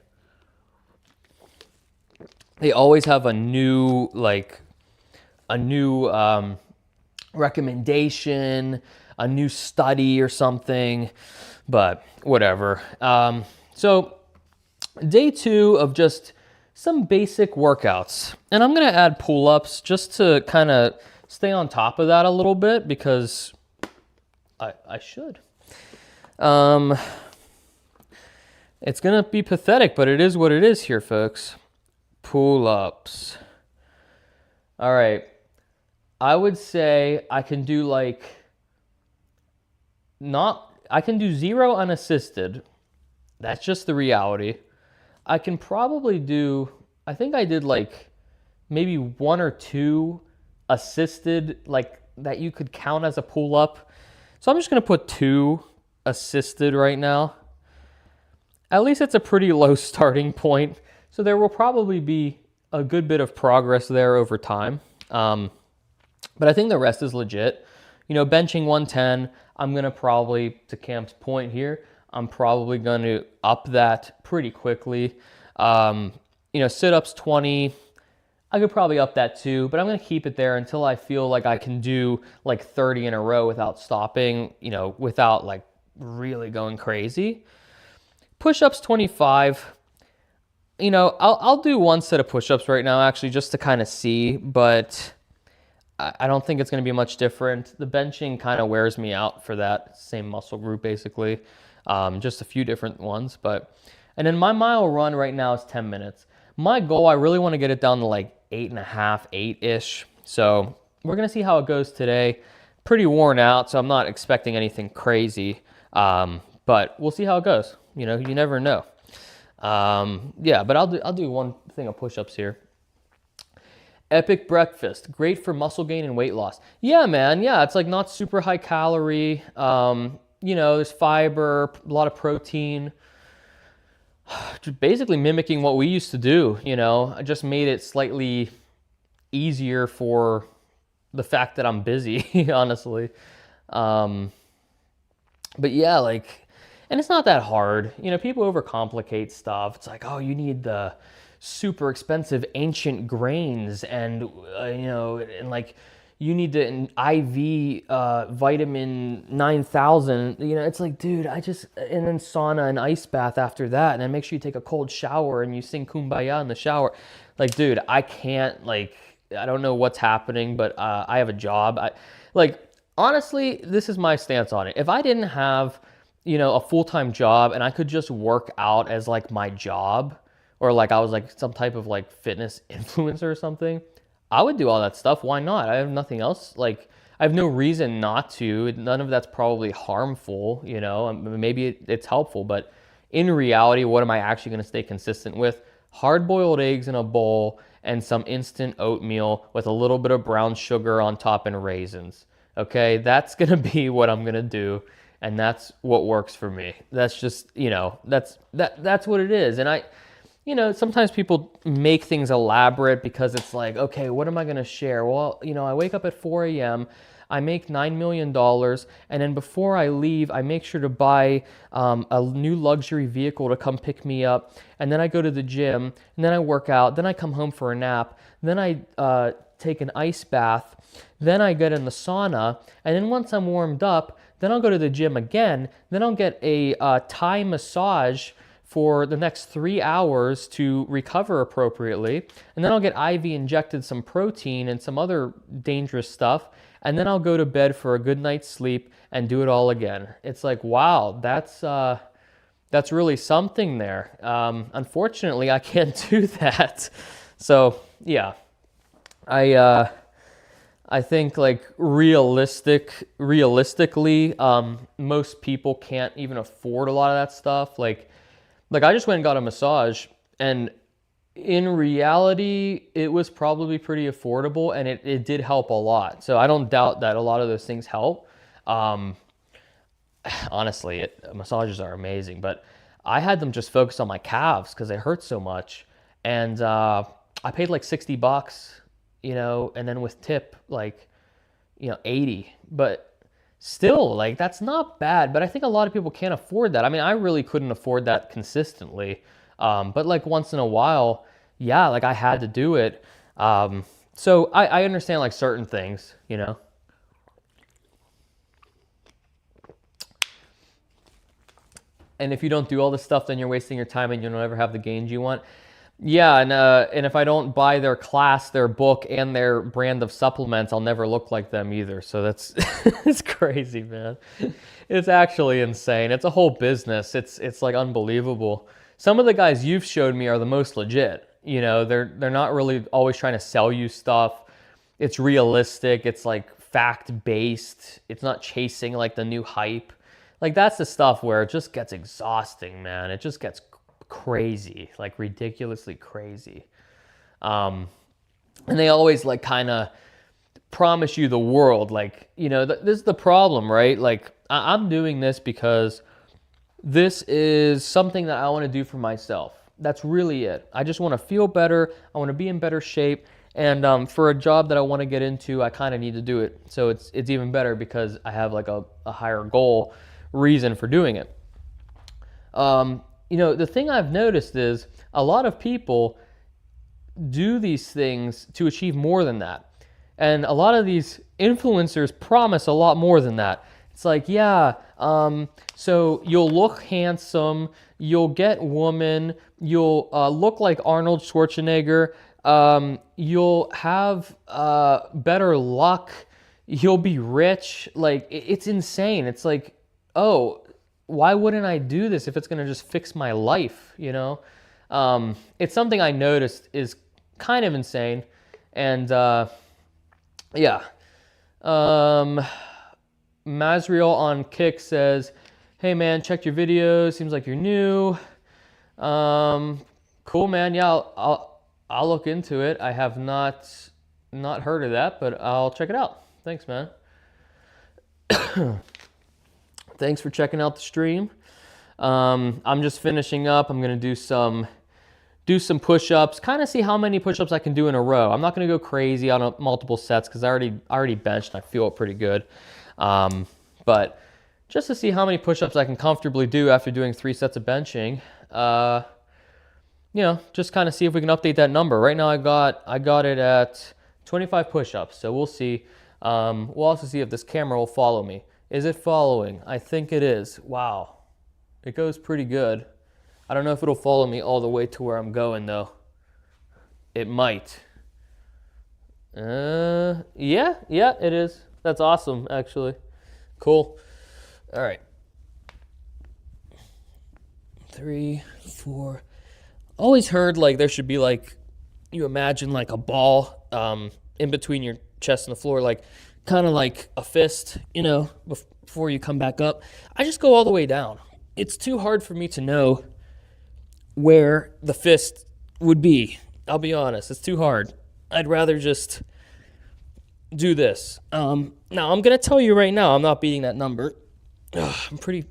They always have a new recommendation, a new study or something, but whatever. So day 2 of just some basic workouts, and I'm gonna add pull-ups just to kind of stay on top of that a little bit because I should. It's gonna be pathetic, but it is what it is here, folks. Pull-ups. All right. I would say I can do I can do 0 unassisted. That's just the reality. I can probably do, I think I did like maybe 1 or 2 assisted, like that you could count as a pull-up. So I'm just going to put 2 assisted right now. At least it's a pretty low starting point. So there will probably be a good bit of progress there over time. But I think the rest is legit. You know, benching 110, I'm going to probably, to Cam's point here, I'm probably going to up that pretty quickly. You know, sit-ups 20, I could probably up that too, but I'm going to keep it there until I feel like I can do like 30 in a row without stopping, you know, without like really going crazy. Push-ups 25. You know, I'll do 1 set of push-ups right now, actually, just to kind of see, but I don't think it's going to be much different. The benching kind of wears me out for that same muscle group, basically. Just a few different ones, and then my mile run right now is 10 minutes. My goal, I really want to get it down to like 8.5, 8-ish. So we're going to see how it goes today. Pretty worn out, so I'm not expecting anything crazy, but we'll see how it goes. You know, you never know. Yeah, but I'll do 1 thing of push-ups here. Epic breakfast, great for muscle gain and weight loss. Yeah, man. Yeah, it's like not super high calorie. You know, there's fiber, a lot of protein. Just basically mimicking what we used to do. You know, I just made it slightly easier for the fact that I'm busy, honestly. But yeah, like, and it's not that hard. You know, people overcomplicate stuff. It's like, oh, you need the super expensive ancient grains and, you know, and like you need an IV vitamin 9000. You know, it's like, dude, and then sauna and ice bath after that. And then make sure you take a cold shower and you sing Kumbaya in the shower. Like, dude, I can't, like, I don't know what's happening, but I have a job. Honestly, this is my stance on it. If I didn't have, you know, a full-time job and I could just work out as like my job, or like I was like some type of like fitness influencer or something, I would do all that stuff. Why not? I have nothing else. Like, I have no reason not to. None of that's probably harmful, you know. Maybe it's helpful, but in reality, what am I actually going to stay consistent with? Hard-boiled eggs in a bowl and some instant oatmeal with a little bit of brown sugar on top and raisins. Okay, that's going to be what I'm going to do. and that's what works for me. That's just, that's what it is. And sometimes people make things elaborate because it's like, okay, what am I going to share? Well, I wake up at 4 a.m., I make $9 million, and then before I leave, I make sure to buy a new luxury vehicle to come pick me up, and then I go to the gym, and then I work out, then I come home for a nap, then I take an ice bath, then I get in the sauna, and then once I'm warmed up, then I'll go to the gym again, then I'll get a Thai massage for the next 3 hours to recover appropriately, and then I'll get IV injected some protein and some other dangerous stuff, and then I'll go to bed for a good night's sleep and do it all again. It's like, wow, that's really something there. Unfortunately, I can't do that. So yeah, I think like realistically, most people can't even afford a lot of that stuff. Like I just went and got a massage, and in reality, it was probably pretty affordable, and it did help a lot. So I don't doubt that a lot of those things help. Honestly, massages are amazing, but I had them just focus on my calves because they hurt so much. And I paid like $60, and then with tip, like, 80. But still, like, that's not bad. But I think a lot of people can't afford that. I mean, I really couldn't afford that consistently. But like once in a while, yeah, like I had to do it. So I understand like certain things, And if you don't do all this stuff, then you're wasting your time and you'll never have the gains you want. Yeah, and if I don't buy their class, their book, and their brand of supplements, I'll never look like them either. So that's it's crazy, man. It's actually insane. It's a whole business. It's like unbelievable. Some of the guys you've showed me are the most legit. They're not really always trying to sell you stuff. It's realistic. It's like fact-based. It's not chasing like the new hype. Like that's the stuff where it just gets exhausting, man. It just gets crazy, like ridiculously crazy. And they always like kind of promise you the world. Like, this is the problem, right? Like I'm doing this because this is something that I want to do for myself. That's really it. I just want to feel better. I want to be in better shape. And for a job that I want to get into, I kind of need to do it. So it's even better because I have like a higher goal reason for doing it. The thing I've noticed is a lot of people do these things to achieve more than that. And a lot of these influencers promise a lot more than that. It's like, yeah, so you'll look handsome, you'll get woman, you'll look like Arnold Schwarzenegger, you'll have better luck, you'll be rich. Like, it's insane. It's like, oh, why wouldn't I do this if it's going to just fix my life, It's something I noticed is kind of insane. And yeah. Mazriel on Kick says, hey man, checked your videos. Seems like you're new. Cool, man. Yeah, I'll look into it. I have not heard of that, but I'll check it out. Thanks, man. Thanks for checking out the stream. I'm just finishing up. I'm gonna do some push-ups, kind of see how many push-ups I can do in a row. I'm not gonna go crazy on multiple sets because I already benched and I feel it pretty good. But just to see how many push-ups I can comfortably do after doing 3 sets of benching. Just kind of see if we can update that number. Right now I got it at 25 push-ups, so we'll see. We'll also see if this camera will follow me. Is it following? I think it is. Wow. It goes pretty good. I don't know if it'll follow me all the way to where I'm going, though. It might. Yeah, it is. That's awesome, actually. Cool. All right. 3, 4. Always heard, like, there should be, like, you imagine, like, a ball in between your chest and the floor, like, kind of like a fist, before you come back up. I just go all the way down. It's too hard for me to know where the fist would be. I'll be honest. It's too hard. I'd rather just do this. Now, I'm going to tell you right now, I'm not beating that number. I'm pretty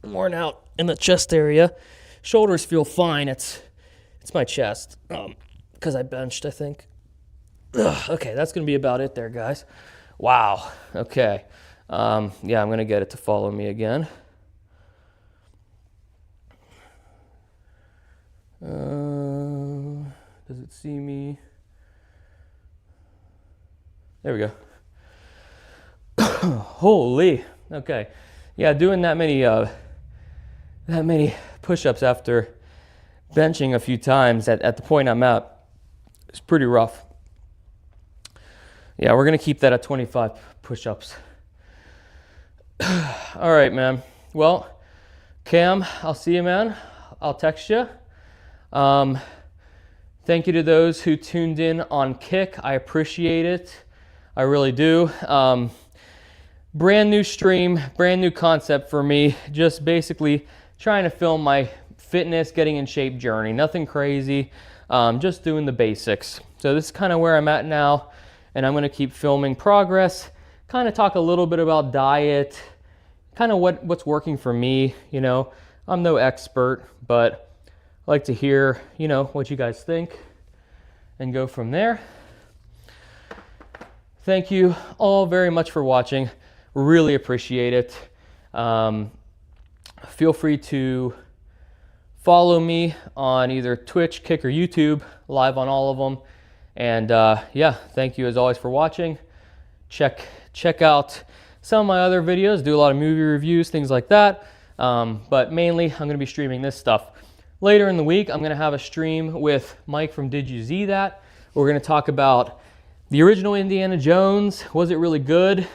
worn out in the chest area. Shoulders feel fine. It's my chest because I benched, I think. Okay, that's going to be about it there, guys. Wow. Okay. Yeah, I'm going to get it to follow me again. Does it see me? There we go. Holy. Okay. Yeah, doing that many push-ups after benching a few times at the point I'm at is pretty rough. Yeah, we're going to keep that at 25 push-ups. All right, man. Well, Cam, I'll see you, man. I'll text you. Thank you to those who tuned in on Kick. I appreciate it. I really do. Brand new stream, brand new concept for me. Just basically trying to film my fitness, getting in shape journey. Nothing crazy. Just doing the basics. So this is kind of where I'm at now, and I'm going to keep filming progress. Kind of talk a little bit about diet, kind of what's working for me. You know, I'm no expert, but I like to hear, you know, what you guys think and go from there. Thank you all very much for watching. Really appreciate it. Feel free to follow me on either Twitch, Kick, or YouTube, live on all of them. And yeah, thank you as always for watching. Check out some of my other videos, do a lot of movie reviews, things like that. But mainly, I'm going to be streaming this stuff. Later in the week, I'm going to have a stream with Mike from Did You See That? We're going to talk about the original Indiana Jones. Was it really good?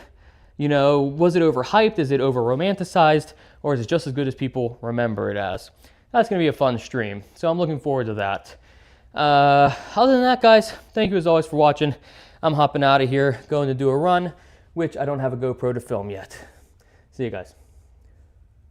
You know, was it overhyped? Is it over-romanticized? Or is it just as good as people remember it as? That's going to be a fun stream. So I'm looking forward to that. Other than that, guys, thank you as always for watching. I'm hopping out of here, going to do a run, which I don't have a GoPro to film yet. See you guys.